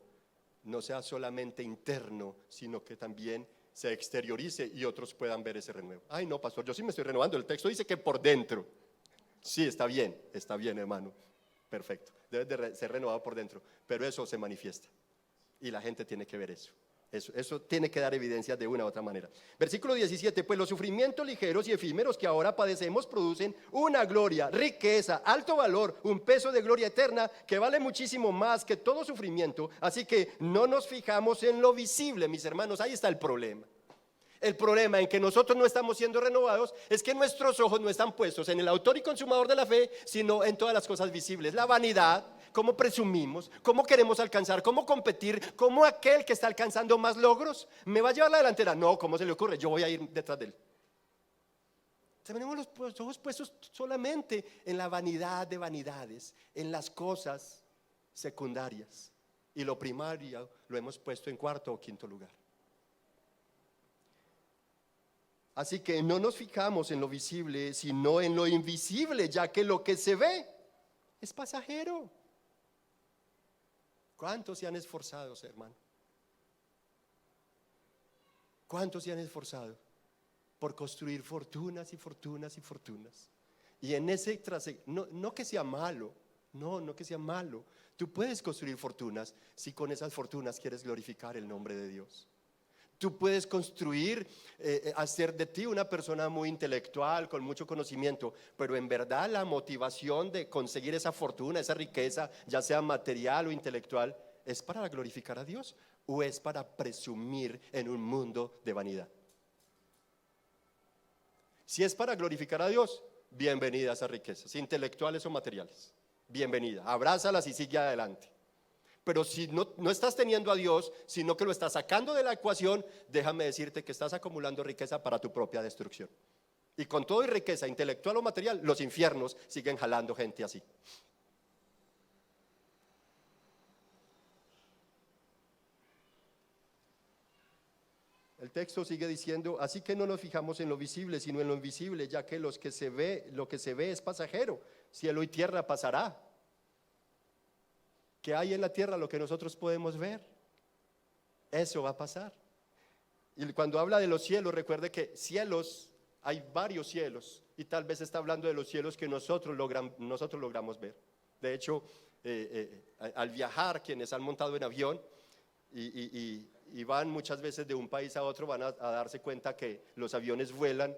no sea solamente interno, sino que también se exteriorice y otros puedan ver ese renuevo. Ay, no, pastor, yo sí me estoy renovando. El texto dice que por dentro. Sí, está bien, hermano. Perfecto. Debes de ser renovado por dentro, pero eso se manifiesta y la gente tiene que ver eso. Eso tiene que dar evidencia de una u otra manera. Versículo 17, pues los sufrimientos ligeros y efímeros que ahora padecemos producen una gloria, riqueza, alto valor, un peso de gloria eterna que vale muchísimo más que todo sufrimiento. Así que no nos fijamos en lo visible, mis hermanos, ahí está el problema. El problema en que nosotros no estamos siendo renovados es que nuestros ojos no están puestos en el autor y consumador de la fe, sino en todas las cosas visibles. La vanidad, cómo presumimos, cómo queremos alcanzar, cómo competir, cómo aquel que está alcanzando más logros me va a llevar la delantera. No, ¿cómo se le ocurre? Yo voy a ir detrás de él. Tenemos los ojos puestos solamente en la vanidad de vanidades, en las cosas secundarias. Y lo primario lo hemos puesto en cuarto o quinto lugar. Así que no nos fijamos en lo visible, sino en lo invisible, ya que lo que se ve es pasajero. ¿Cuántos se han esforzado, hermano? ¿Cuántos se han esforzado por construir fortunas y fortunas y fortunas? Y en ese no que sea malo, no que sea malo. Tú puedes construir fortunas si con esas fortunas quieres glorificar el nombre de Dios. Tú puedes construir, hacer de ti una persona muy intelectual, con mucho conocimiento, pero en verdad la motivación de conseguir esa fortuna, esa riqueza, ya sea material o intelectual, ¿es para glorificar a Dios o es para presumir en un mundo de vanidad? Si es para glorificar a Dios, bienvenida a esas riquezas, intelectuales o materiales, bienvenida, abrázalas y sigue adelante. Pero si no estás teniendo a Dios, sino que lo estás sacando de la ecuación, déjame decirte que estás acumulando riqueza para tu propia destrucción. Y con todo y riqueza intelectual o material, los infiernos siguen jalando gente así. El texto sigue diciendo, así que no nos fijamos en lo visible, sino en lo invisible, ya que lo que se ve es pasajero. Cielo y tierra pasará. ¿Qué hay en la tierra? Lo que nosotros podemos ver. Eso va a pasar. Y cuando habla de los cielos, recuerde que cielos, hay varios cielos, y tal vez está hablando de los cielos que nosotros logramos ver. De hecho, al viajar, quienes han montado en avión y van muchas veces de un país a otro, van a darse cuenta que los aviones vuelan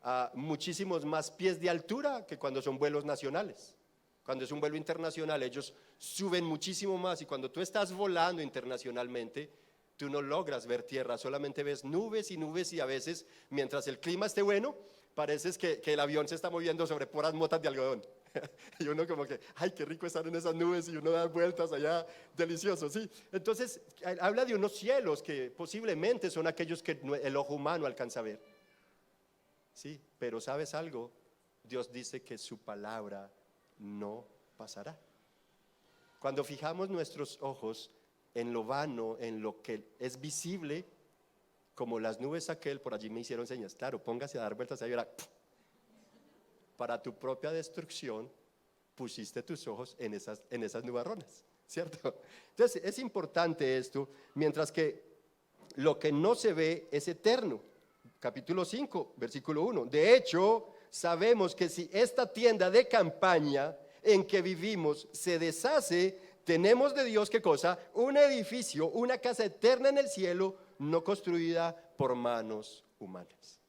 a muchísimos más pies de altura que cuando son vuelos nacionales. Cuando es un vuelo internacional, ellos suben muchísimo más, y cuando tú estás volando internacionalmente, tú no logras ver tierra, solamente ves nubes y nubes, y a veces, mientras el clima esté bueno, parece que el avión se está moviendo sobre puras motas de algodón. Y uno como que, ay, qué rico estar en esas nubes, y uno da vueltas allá, delicioso, ¿sí? Entonces, habla de unos cielos que posiblemente son aquellos que el ojo humano alcanza a ver. Sí, pero ¿sabes algo? Dios dice que su palabra no pasará. Cuando fijamos nuestros ojos en lo vano, en lo que es visible, como las nubes aquel, por allí me hicieron señas, claro, póngase a dar vueltas ahí, verá, para tu propia destrucción pusiste tus ojos en esas nubarronas, ¿cierto? Entonces es importante esto, mientras que lo que no se ve es eterno. Capítulo 5, versículo 1. De hecho, sabemos que si esta tienda de campaña en que vivimos se deshace, tenemos de Dios, ¿qué cosa? Un edificio, una casa eterna en el cielo, no construida por manos humanas.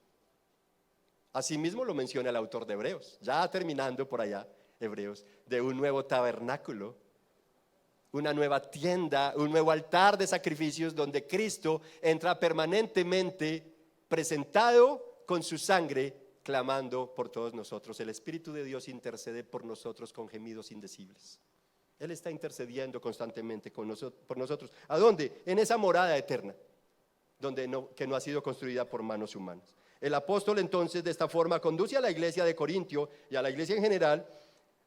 Asimismo lo menciona el autor de Hebreos, ya terminando por allá, Hebreos, de un nuevo tabernáculo, una nueva tienda, un nuevo altar de sacrificios donde Cristo entra permanentemente presentado con su sangre, clamando por todos nosotros. El Espíritu de Dios intercede por nosotros con gemidos indecibles. Él está intercediendo constantemente por nosotros. ¿A dónde? En esa morada eterna, que no ha sido construida por manos humanas. El apóstol entonces de esta forma conduce a la iglesia de Corintio y a la iglesia en general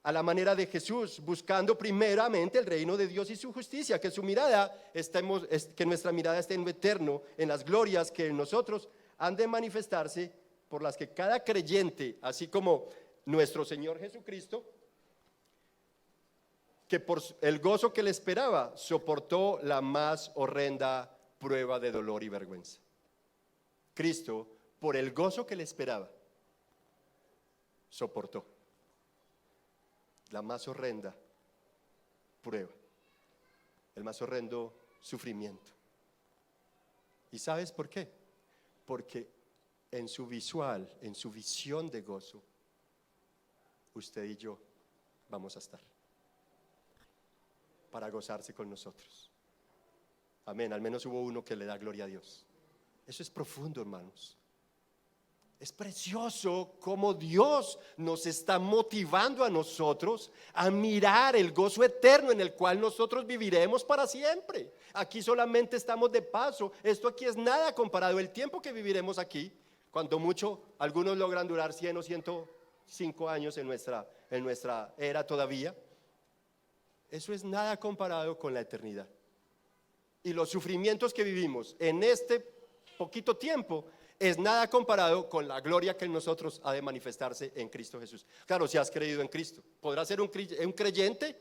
a la manera de Jesús, buscando primeramente el reino de Dios y su justicia, que que nuestra mirada esté en lo eterno, en las glorias que en nosotros han de manifestarse, por las que cada creyente, así como nuestro Señor Jesucristo, que por el gozo que le esperaba, soportó la más horrenda prueba de dolor y vergüenza. Cristo, por el gozo que le esperaba, soportó la más horrenda prueba, el más horrendo sufrimiento. ¿Y sabes por qué? Porque en su visual, en su visión de gozo, usted y yo vamos a estar para gozarse con nosotros. Amén, al menos hubo uno que le da gloria a Dios. Eso es profundo, hermanos. Es precioso cómo Dios nos está motivando a nosotros a mirar el gozo eterno en el cual nosotros viviremos para siempre. Aquí solamente estamos de paso. Esto aquí es nada comparado. El tiempo que viviremos aquí, cuando mucho, algunos logran durar 100 o 105 años en nuestra era todavía. Eso es nada comparado con la eternidad. Y los sufrimientos que vivimos en este poquito tiempo es nada comparado con la gloria que en nosotros ha de manifestarse en Cristo Jesús. Claro, si has creído en Cristo, podrás ser un creyente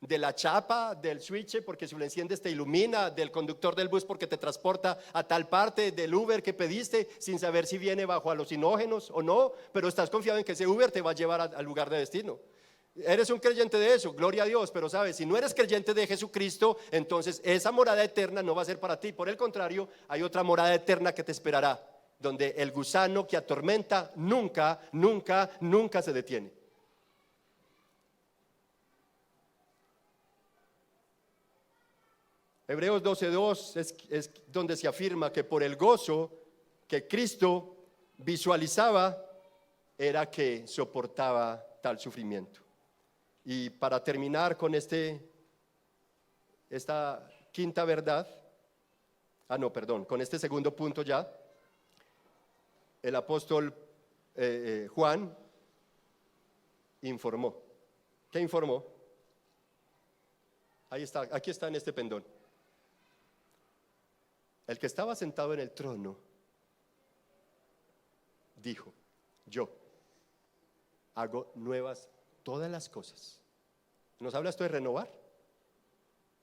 de la chapa, del switch porque si lo enciendes te ilumina, del conductor del bus porque te transporta a tal parte, del Uber que pediste sin saber si viene bajo alucinógenos o no, pero estás confiado en que ese Uber te va a llevar al lugar de destino. Eres un creyente de eso, gloria a Dios, pero sabes, si no eres creyente de Jesucristo, entonces esa morada eterna no va a ser para ti. Por el contrario, hay otra morada eterna que te esperará, donde el gusano que atormenta nunca, nunca, nunca se detiene. Hebreos 12:2 es donde se afirma que por el gozo que Cristo visualizaba era que soportaba tal sufrimiento. Y para terminar con esta quinta verdad, con este segundo punto ya, el apóstol Juan informó. ¿Qué informó? Ahí está, aquí está en este pendón. El que estaba sentado en el trono dijo: yo hago nuevas todas las cosas. ¿Nos habla esto de renovar?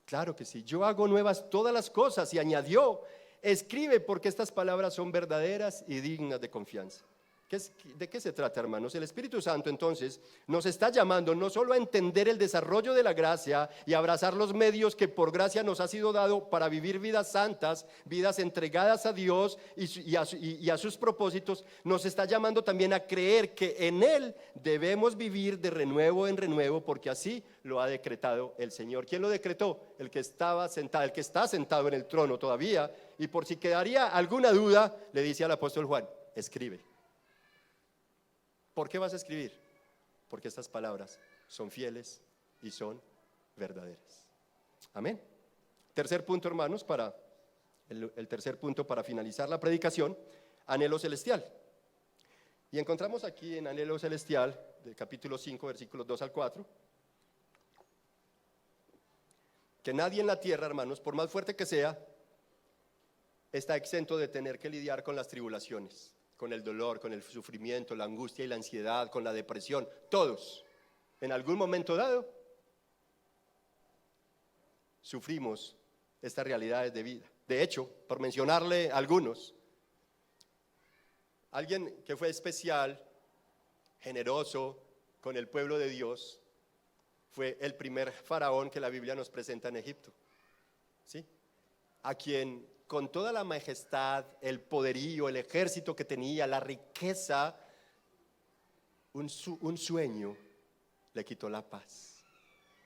Claro que sí, yo hago nuevas todas las cosas. Y añadió: escribe, porque estas palabras son verdaderas y dignas de confianza. ¿De qué se trata, hermanos? El Espíritu Santo entonces nos está llamando no solo a entender el desarrollo de la gracia y abrazar los medios que por gracia nos ha sido dado para vivir vidas santas, vidas entregadas a Dios y a sus propósitos. Nos está llamando también a creer que en Él debemos vivir de renuevo en renuevo, porque así lo ha decretado el Señor. ¿Quién lo decretó? El que está sentado en el trono todavía. Y por si quedaría alguna duda, le dice al apóstol Juan: escribe. ¿Por qué vas a escribir? Porque estas palabras son fieles y son verdaderas. Amén. Tercer punto, hermanos, el tercer punto para finalizar la predicación: anhelo celestial. Y encontramos aquí en anhelo celestial, del capítulo 5, versículos 2 al 4, que nadie en la tierra, hermanos, por más fuerte que sea, está exento de tener que lidiar con las tribulaciones, con el dolor, con el sufrimiento, la angustia y la ansiedad, con la depresión. Todos, en algún momento dado, sufrimos estas realidades de vida. De hecho, por mencionarle algunos, alguien que fue especial, generoso con el pueblo de Dios, fue el primer faraón que la Biblia nos presenta en Egipto, ¿sí? A quien, con toda la majestad, el poderío, el ejército que tenía, la riqueza, un sueño le quitó la paz.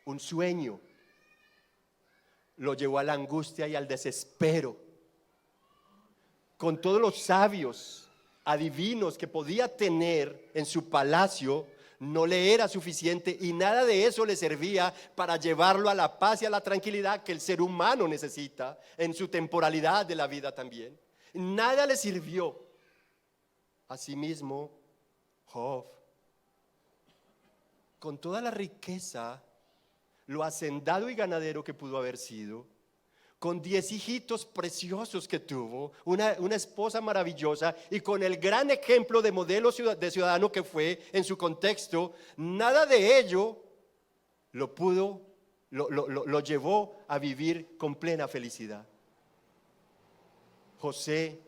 Un sueño lo llevó a la angustia y al desespero. Con todos los sabios, adivinos que podía tener en su palacio, no le era suficiente, y nada de eso le servía para llevarlo a la paz y a la tranquilidad que el ser humano necesita en su temporalidad de la vida también. Nada le sirvió. Asimismo, Job, con toda la riqueza, lo hacendado y ganadero que pudo haber sido, con 10 hijitos preciosos que tuvo, una esposa maravillosa y con el gran ejemplo de modelo de ciudadano que fue en su contexto, nada de ello lo llevó a vivir con plena felicidad. José,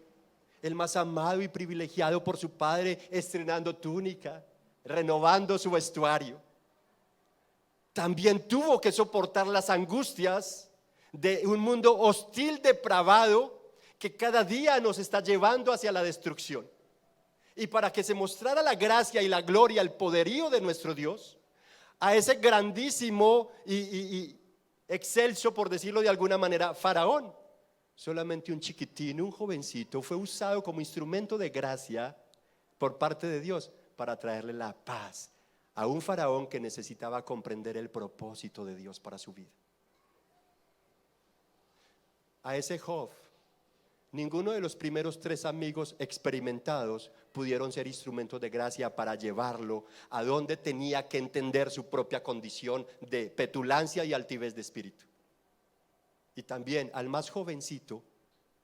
el más amado y privilegiado por su padre, estrenando túnica, renovando su vestuario, también tuvo que soportar las angustias de un mundo hostil, depravado, que cada día nos está llevando hacia la destrucción. Y para que se mostrara la gracia y la gloria, el poderío de nuestro Dios, a ese grandísimo y excelso, por decirlo de alguna manera, faraón, solamente un chiquitín, un jovencito, fue usado como instrumento de gracia por parte de Dios para traerle la paz a un faraón que necesitaba comprender el propósito de Dios para su vida. A ese Job, ninguno de los primeros 3 amigos experimentados pudieron ser instrumentos de gracia para llevarlo a donde tenía que entender su propia condición de petulancia y altivez de espíritu. Y también al más jovencito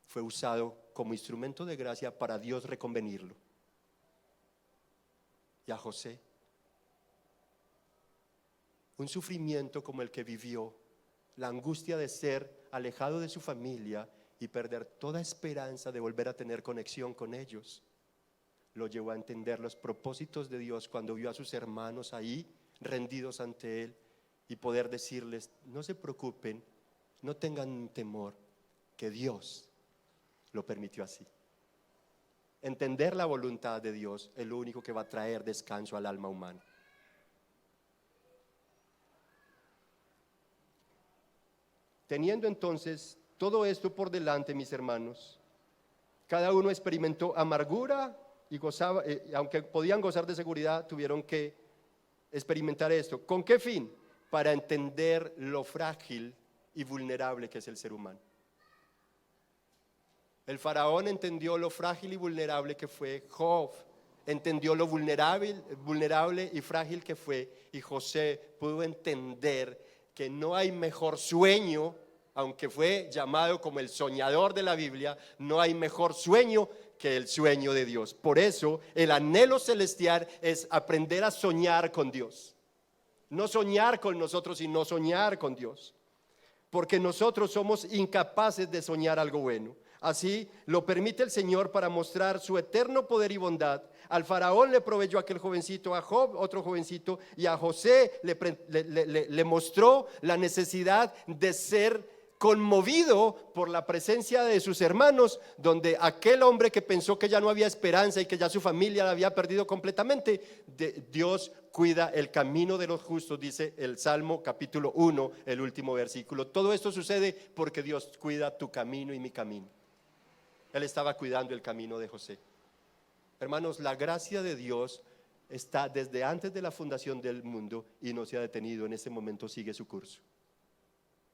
fue usado como instrumento de gracia para Dios reconvenirlo. Y a José, un sufrimiento como el que vivió, la angustia de ser alejado de su familia y perder toda esperanza de volver a tener conexión con ellos, lo llevó a entender los propósitos de Dios cuando vio a sus hermanos ahí rendidos ante Él y poder decirles: no se preocupen, no tengan temor, que Dios lo permitió así. Entender la voluntad de Dios es lo único que va a traer descanso al alma humana. Teniendo entonces todo esto por delante, mis hermanos, cada uno experimentó amargura y gozaba, aunque podían gozar de seguridad, tuvieron que experimentar esto. ¿Con qué fin? Para entender lo frágil y vulnerable que es el ser humano. El faraón entendió lo frágil y vulnerable que fue Job, entendió lo vulnerable y frágil que fue, y José pudo entender que no hay mejor sueño, aunque fue llamado como el soñador de la Biblia, no hay mejor sueño que el sueño de Dios. Por eso el anhelo celestial es aprender a soñar con Dios. No soñar con nosotros, sino soñar con Dios. Porque nosotros somos incapaces de soñar algo bueno. Así lo permite el Señor para mostrar su eterno poder y bondad. Al faraón le proveyó aquel jovencito, a Job otro jovencito, y a José le mostró la necesidad de ser conmovido por la presencia de sus hermanos, donde aquel hombre que pensó que ya no había esperanza y que ya su familia la había perdido completamente, Dios cuida el camino de los justos, dice el Salmo capítulo 1, el último versículo. Todo esto sucede porque Dios cuida tu camino y mi camino. Él estaba cuidando el camino de José. Hermanos, la gracia de Dios está desde antes de la fundación del mundo y no se ha detenido. En este momento sigue su curso.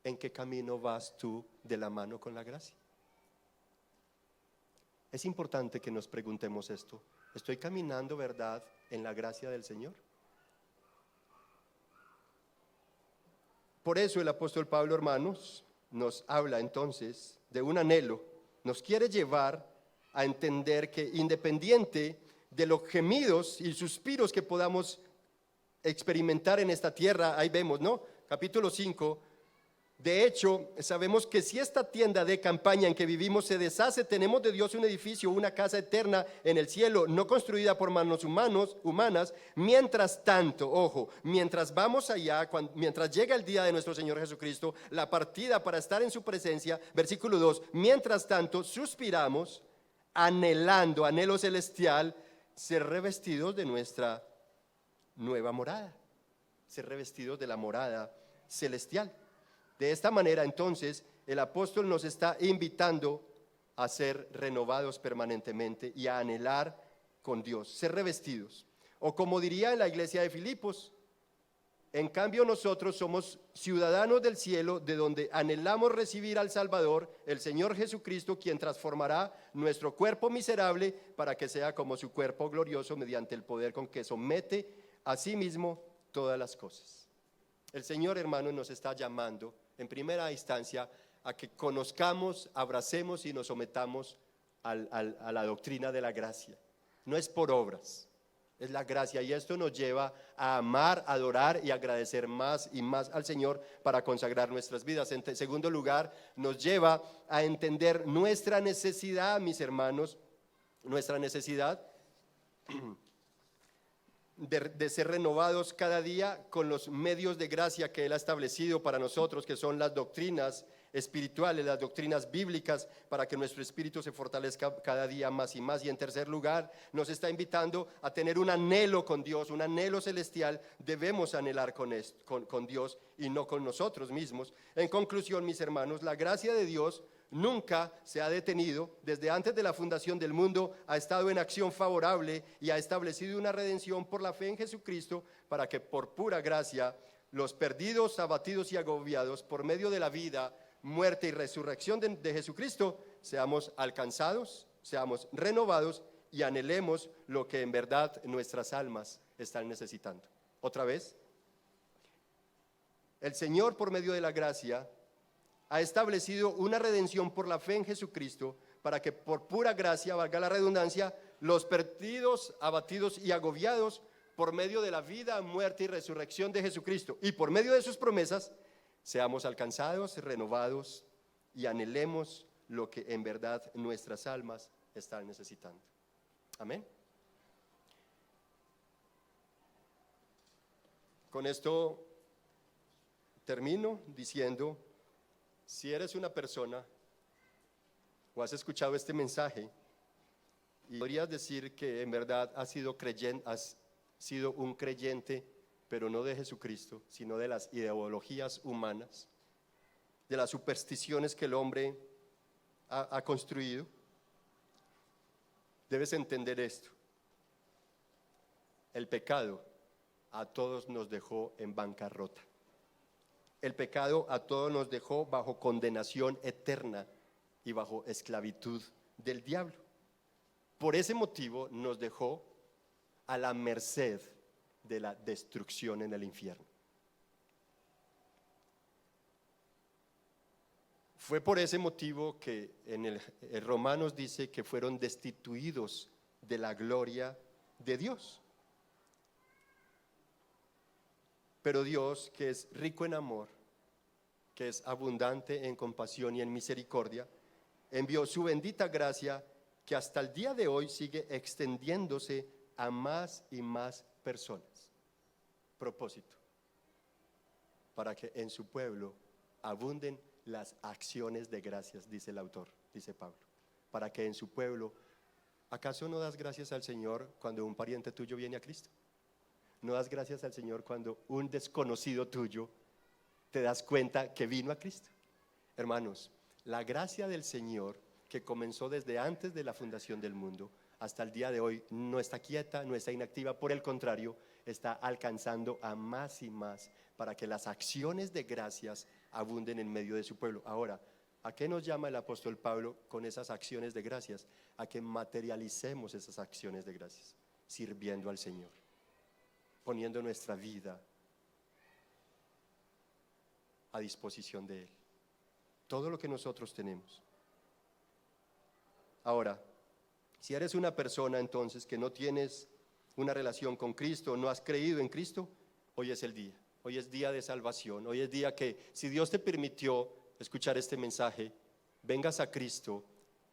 ¿En qué camino vas tú de la mano con la gracia? Es importante que nos preguntemos esto. ¿Estoy caminando, verdad, en la gracia del Señor? Por eso el apóstol Pablo, hermanos, nos habla entonces de un anhelo. Nos quiere llevar a entender que independiente de los gemidos y suspiros que podamos experimentar en esta tierra, ahí vemos, ¿no? Capítulo 5. De hecho, sabemos que si esta tienda de campaña en que vivimos se deshace, tenemos de Dios un edificio, una casa eterna en el cielo, no construida por manos humanas. Mientras tanto, ojo, mientras vamos allá, mientras llega el día de nuestro Señor Jesucristo, la partida para estar en su presencia, versículo 2, mientras tanto suspiramos, anhelando, anhelo celestial, ser revestidos de nuestra nueva morada, ser revestidos de la morada celestial. De esta manera, entonces, el apóstol nos está invitando a ser renovados permanentemente y a anhelar con Dios, ser revestidos. O como diría en la iglesia de Filipos, en cambio nosotros somos ciudadanos del cielo, de donde anhelamos recibir al Salvador, el Señor Jesucristo, quien transformará nuestro cuerpo miserable para que sea como su cuerpo glorioso mediante el poder con que somete a sí mismo todas las cosas. El Señor, hermano, nos está llamando en primera instancia a que conozcamos, abracemos y nos sometamos a la doctrina de la gracia. No es por obras, es la gracia, y esto nos lleva a amar, adorar y agradecer más y más al Señor para consagrar nuestras vidas. En segundo lugar, nos lleva a entender nuestra necesidad, mis hermanos, nuestra necesidad de ser renovados cada día con los medios de gracia que Él ha establecido para nosotros, que son las doctrinas espirituales, las doctrinas bíblicas, para que nuestro espíritu se fortalezca cada día más y más. Y en tercer lugar, nos está invitando a tener un anhelo con Dios, un anhelo celestial. Debemos anhelar con Dios y no con nosotros mismos. En conclusión, mis hermanos, la gracia de Dios nunca se ha detenido. Desde antes de la fundación del mundo ha estado en acción favorable y ha establecido una redención por la fe en Jesucristo, para que por pura gracia los perdidos, abatidos y agobiados por medio de la vida, muerte y resurrección de Jesucristo, seamos alcanzados, seamos renovados y anhelemos lo que en verdad nuestras almas están necesitando. Otra vez, el Señor, por medio de la gracia, ha establecido una redención por la fe en Jesucristo, para que por pura gracia, valga la redundancia, los perdidos, abatidos y agobiados por medio de la vida, muerte y resurrección de Jesucristo y por medio de sus promesas, seamos alcanzados, renovados y anhelemos lo que en verdad nuestras almas están necesitando. Amén. Con esto termino diciendo, si eres una persona o has escuchado este mensaje y podrías decir que en verdad has sido un creyente, pero no de Jesucristo, sino de las ideologías humanas, de las supersticiones que el hombre ha construido, debes entender esto: el pecado a todos nos dejó en bancarrota. El pecado a todos nos dejó bajo condenación eterna y bajo esclavitud del diablo. Por ese motivo nos dejó a la merced de la destrucción en el infierno. Fue por ese motivo que en Romanos dice que fueron destituidos de la gloria de Dios. Pero Dios, que es rico en amor, que es abundante en compasión y en misericordia, envió su bendita gracia, que hasta el día de hoy sigue extendiéndose a más y más personas. Propósito: para que en su pueblo abunden las acciones de gracias, dice el autor, dice Pablo. Para que en su pueblo, ¿acaso no das gracias al Señor cuando un pariente tuyo viene a Cristo? ¿No das gracias al Señor cuando un desconocido tuyo te das cuenta que vino a Cristo? Hermanos, la gracia del Señor, que comenzó desde antes de la fundación del mundo hasta el día de hoy, no está quieta, no está inactiva. Por el contrario, está alcanzando a más y más, para que las acciones de gracias abunden en medio de su pueblo. Ahora, ¿a qué nos llama el apóstol Pablo con esas acciones de gracias? A que materialicemos esas acciones de gracias, sirviendo al Señor, poniendo nuestra vida a disposición de Él, todo lo que nosotros tenemos. Ahora, si eres una persona entonces que no tienes una relación con Cristo, no has creído en Cristo, hoy es el día. Hoy es día de salvación. Hoy es día que, si Dios te permitió escuchar este mensaje, vengas a Cristo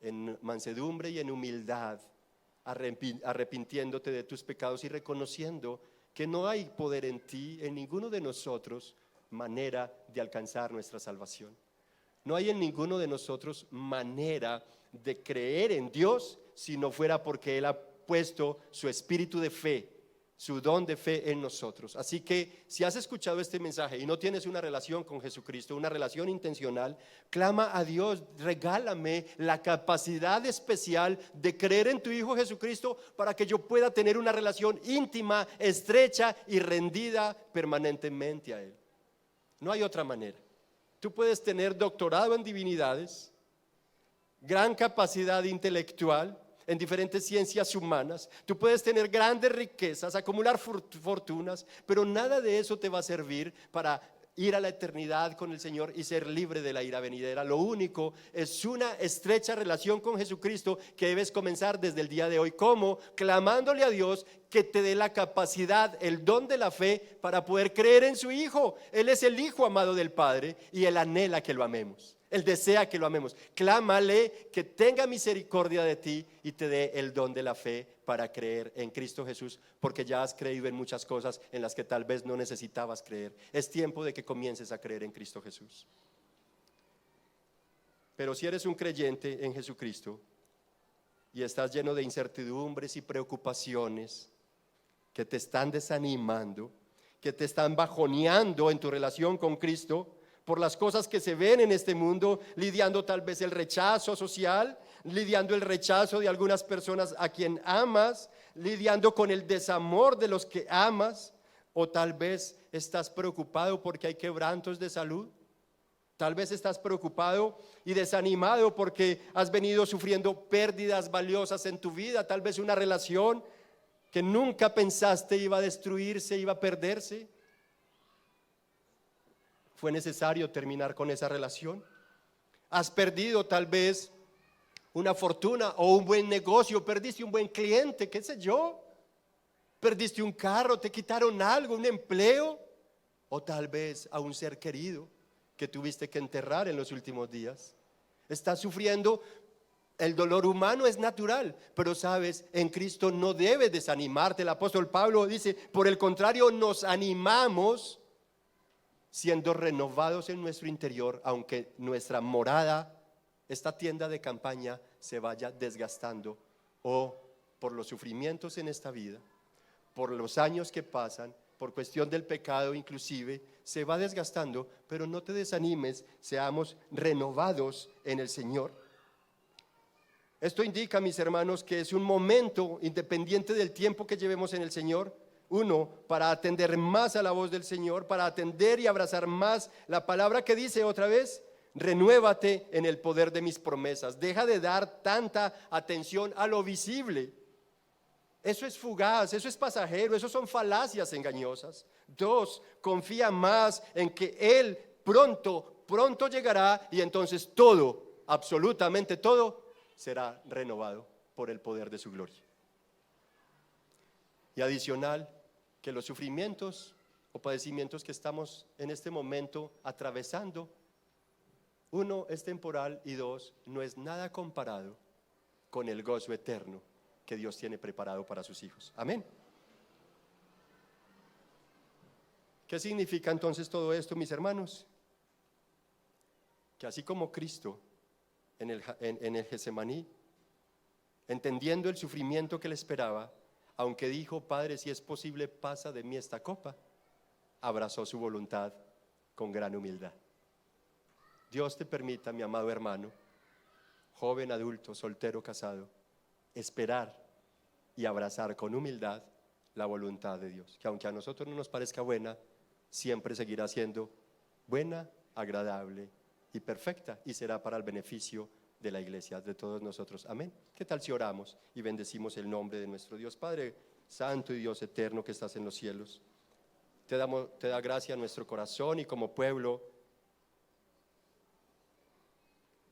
en mansedumbre y en humildad, arrepintiéndote de tus pecados y reconociendo que no hay poder en ti, en ninguno de nosotros, manera de alcanzar nuestra salvación. No hay en ninguno de nosotros manera de creer en Dios si no fuera porque Él ha puesto su espíritu de fe, su don de fe en nosotros. Así que si has escuchado este mensaje y no tienes una relación con Jesucristo, una relación intencional, clama a Dios: regálame la capacidad especial de creer en tu Hijo Jesucristo, para que yo pueda tener una relación íntima, estrecha y rendida permanentemente a Él. No hay otra manera. Tú puedes tener doctorado en divinidades, gran capacidad intelectual en diferentes ciencias humanas, tú puedes tener grandes riquezas, acumular fortunas, pero nada de eso te va a servir para ir a la eternidad con el Señor y ser libre de la ira venidera. Lo único es una estrecha relación con Jesucristo que debes comenzar desde el día de hoy. ¿Cómo? Clamándole a Dios que te dé la capacidad, el don de la fe para poder creer en su Hijo. Él es el Hijo amado del Padre y Él anhela que lo amemos. Él desea que lo amemos. Clámale que tenga misericordia de ti y te dé el don de la fe para creer en Cristo Jesús, porque ya has creído en muchas cosas en las que tal vez no necesitabas creer. Es tiempo de que comiences a creer en Cristo Jesús. Pero si eres un creyente en Jesucristo y estás lleno de incertidumbres y preocupaciones que te están desanimando, que te están bajoneando en tu relación con Cristo, por las cosas que se ven en este mundo, lidiando tal vez el rechazo social, lidiando el rechazo de algunas personas a quien amas, lidiando con el desamor de los que amas, o tal vez estás preocupado porque hay quebrantos de salud, tal vez estás preocupado y desanimado porque has venido sufriendo pérdidas valiosas en tu vida, tal vez una relación que nunca pensaste iba a destruirse, iba a perderse. Fue necesario terminar con esa relación. Has perdido tal vez una fortuna o un buen negocio, perdiste un buen cliente, qué sé yo, perdiste un carro, te quitaron algo, un empleo, o tal vez a un ser querido que tuviste que enterrar en los últimos días. Estás sufriendo. El dolor humano es natural, pero sabes, en Cristo no debes desanimarte. El apóstol Pablo dice, por el contrario, nos animamos siendo renovados en nuestro interior, aunque nuestra morada, esta tienda de campaña, se vaya desgastando, o por los sufrimientos en esta vida, por los años que pasan, por cuestión del pecado inclusive, se va desgastando, pero no te desanimes, seamos renovados en el Señor. Esto indica, mis hermanos, que es un momento independiente del tiempo que llevemos en el Señor. Uno, para atender más a la voz del Señor, para atender y abrazar más la palabra que dice otra vez, renuévate en el poder de mis promesas. Deja de dar tanta atención a lo visible. Eso es fugaz, eso es pasajero, eso son falacias engañosas. Dos, confía más en que Él pronto llegará y entonces todo, absolutamente todo, será renovado por el poder de su gloria. Y adicional, que los sufrimientos o padecimientos que estamos en este momento atravesando, uno, es temporal, y dos, no es nada comparado con el gozo eterno que Dios tiene preparado para sus hijos. Amén. ¿Qué significa entonces todo esto, mis hermanos? Que así como Cristo en el Getsemaní, entendiendo el sufrimiento que le esperaba, aunque dijo, Padre, si es posible, pasa de mí esta copa, abrazó su voluntad con gran humildad. Dios te permita, mi amado hermano, joven, adulto, soltero, casado, esperar y abrazar con humildad la voluntad de Dios, que aunque a nosotros no nos parezca buena, siempre seguirá siendo buena, agradable y perfecta, y será para el beneficio de la iglesia, de todos nosotros. Amén. ¿Qué tal si oramos y bendecimos el nombre de nuestro Dios? Padre santo y Dios eterno que estás en los cielos, te da gracia a nuestro corazón, y como pueblo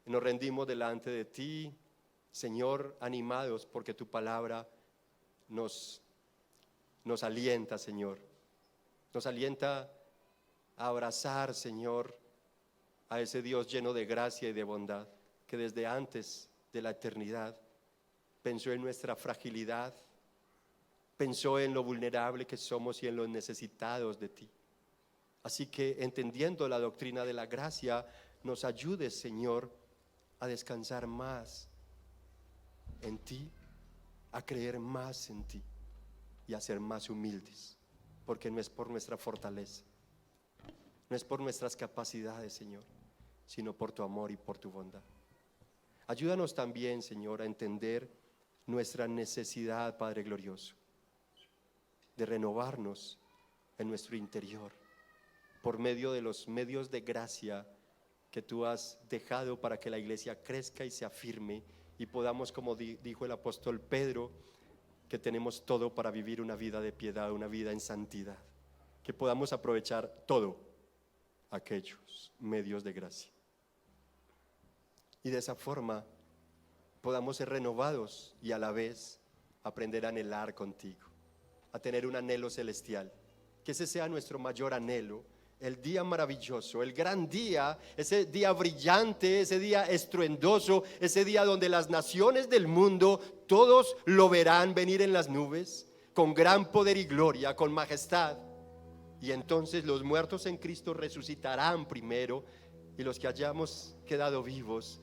nos rendimos delante de ti, Señor, animados porque tu palabra nos alienta, Señor, nos alienta a abrazar, Señor, a ese Dios lleno de gracia y de bondad, que desde antes de la eternidad pensó en nuestra fragilidad, pensó en lo vulnerable que somos y en los necesitados de ti. Así que, entendiendo la doctrina de la gracia, nos ayudes, Señor, a descansar más en ti, a creer más en ti y a ser más humildes, porque no es por nuestra fortaleza, no es por nuestras capacidades, Señor, sino por tu amor y por tu bondad. Ayúdanos también, Señor, a entender nuestra necesidad, Padre glorioso, de renovarnos en nuestro interior por medio de los medios de gracia que tú has dejado para que la iglesia crezca y se afirme, y podamos, como dijo el apóstol Pedro, que tenemos todo para vivir una vida de piedad, una vida en santidad, que podamos aprovechar todo aquellos medios de gracia. Y de esa forma podamos ser renovados y a la vez aprender a anhelar contigo, a tener un anhelo celestial. Que ese sea nuestro mayor anhelo, el día maravilloso, el gran día, ese día brillante, ese día estruendoso, ese día donde las naciones del mundo todos lo verán venir en las nubes con gran poder y gloria, con majestad. Y entonces los muertos en Cristo resucitarán primero, y los que hayamos quedado vivos,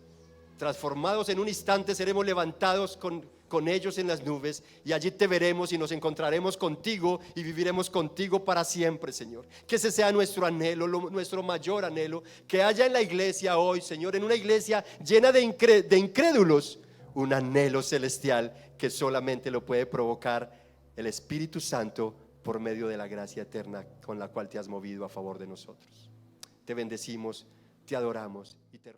transformados en un instante, seremos levantados con ellos en las nubes, y allí te veremos y nos encontraremos contigo y viviremos contigo para siempre, Señor. Que ese sea nuestro anhelo, nuestro mayor anhelo, que haya en la iglesia hoy, Señor, en una iglesia llena de incrédulos, un anhelo celestial que solamente lo puede provocar el Espíritu Santo por medio de la gracia eterna con la cual te has movido a favor de nosotros. Te bendecimos, te adoramos y te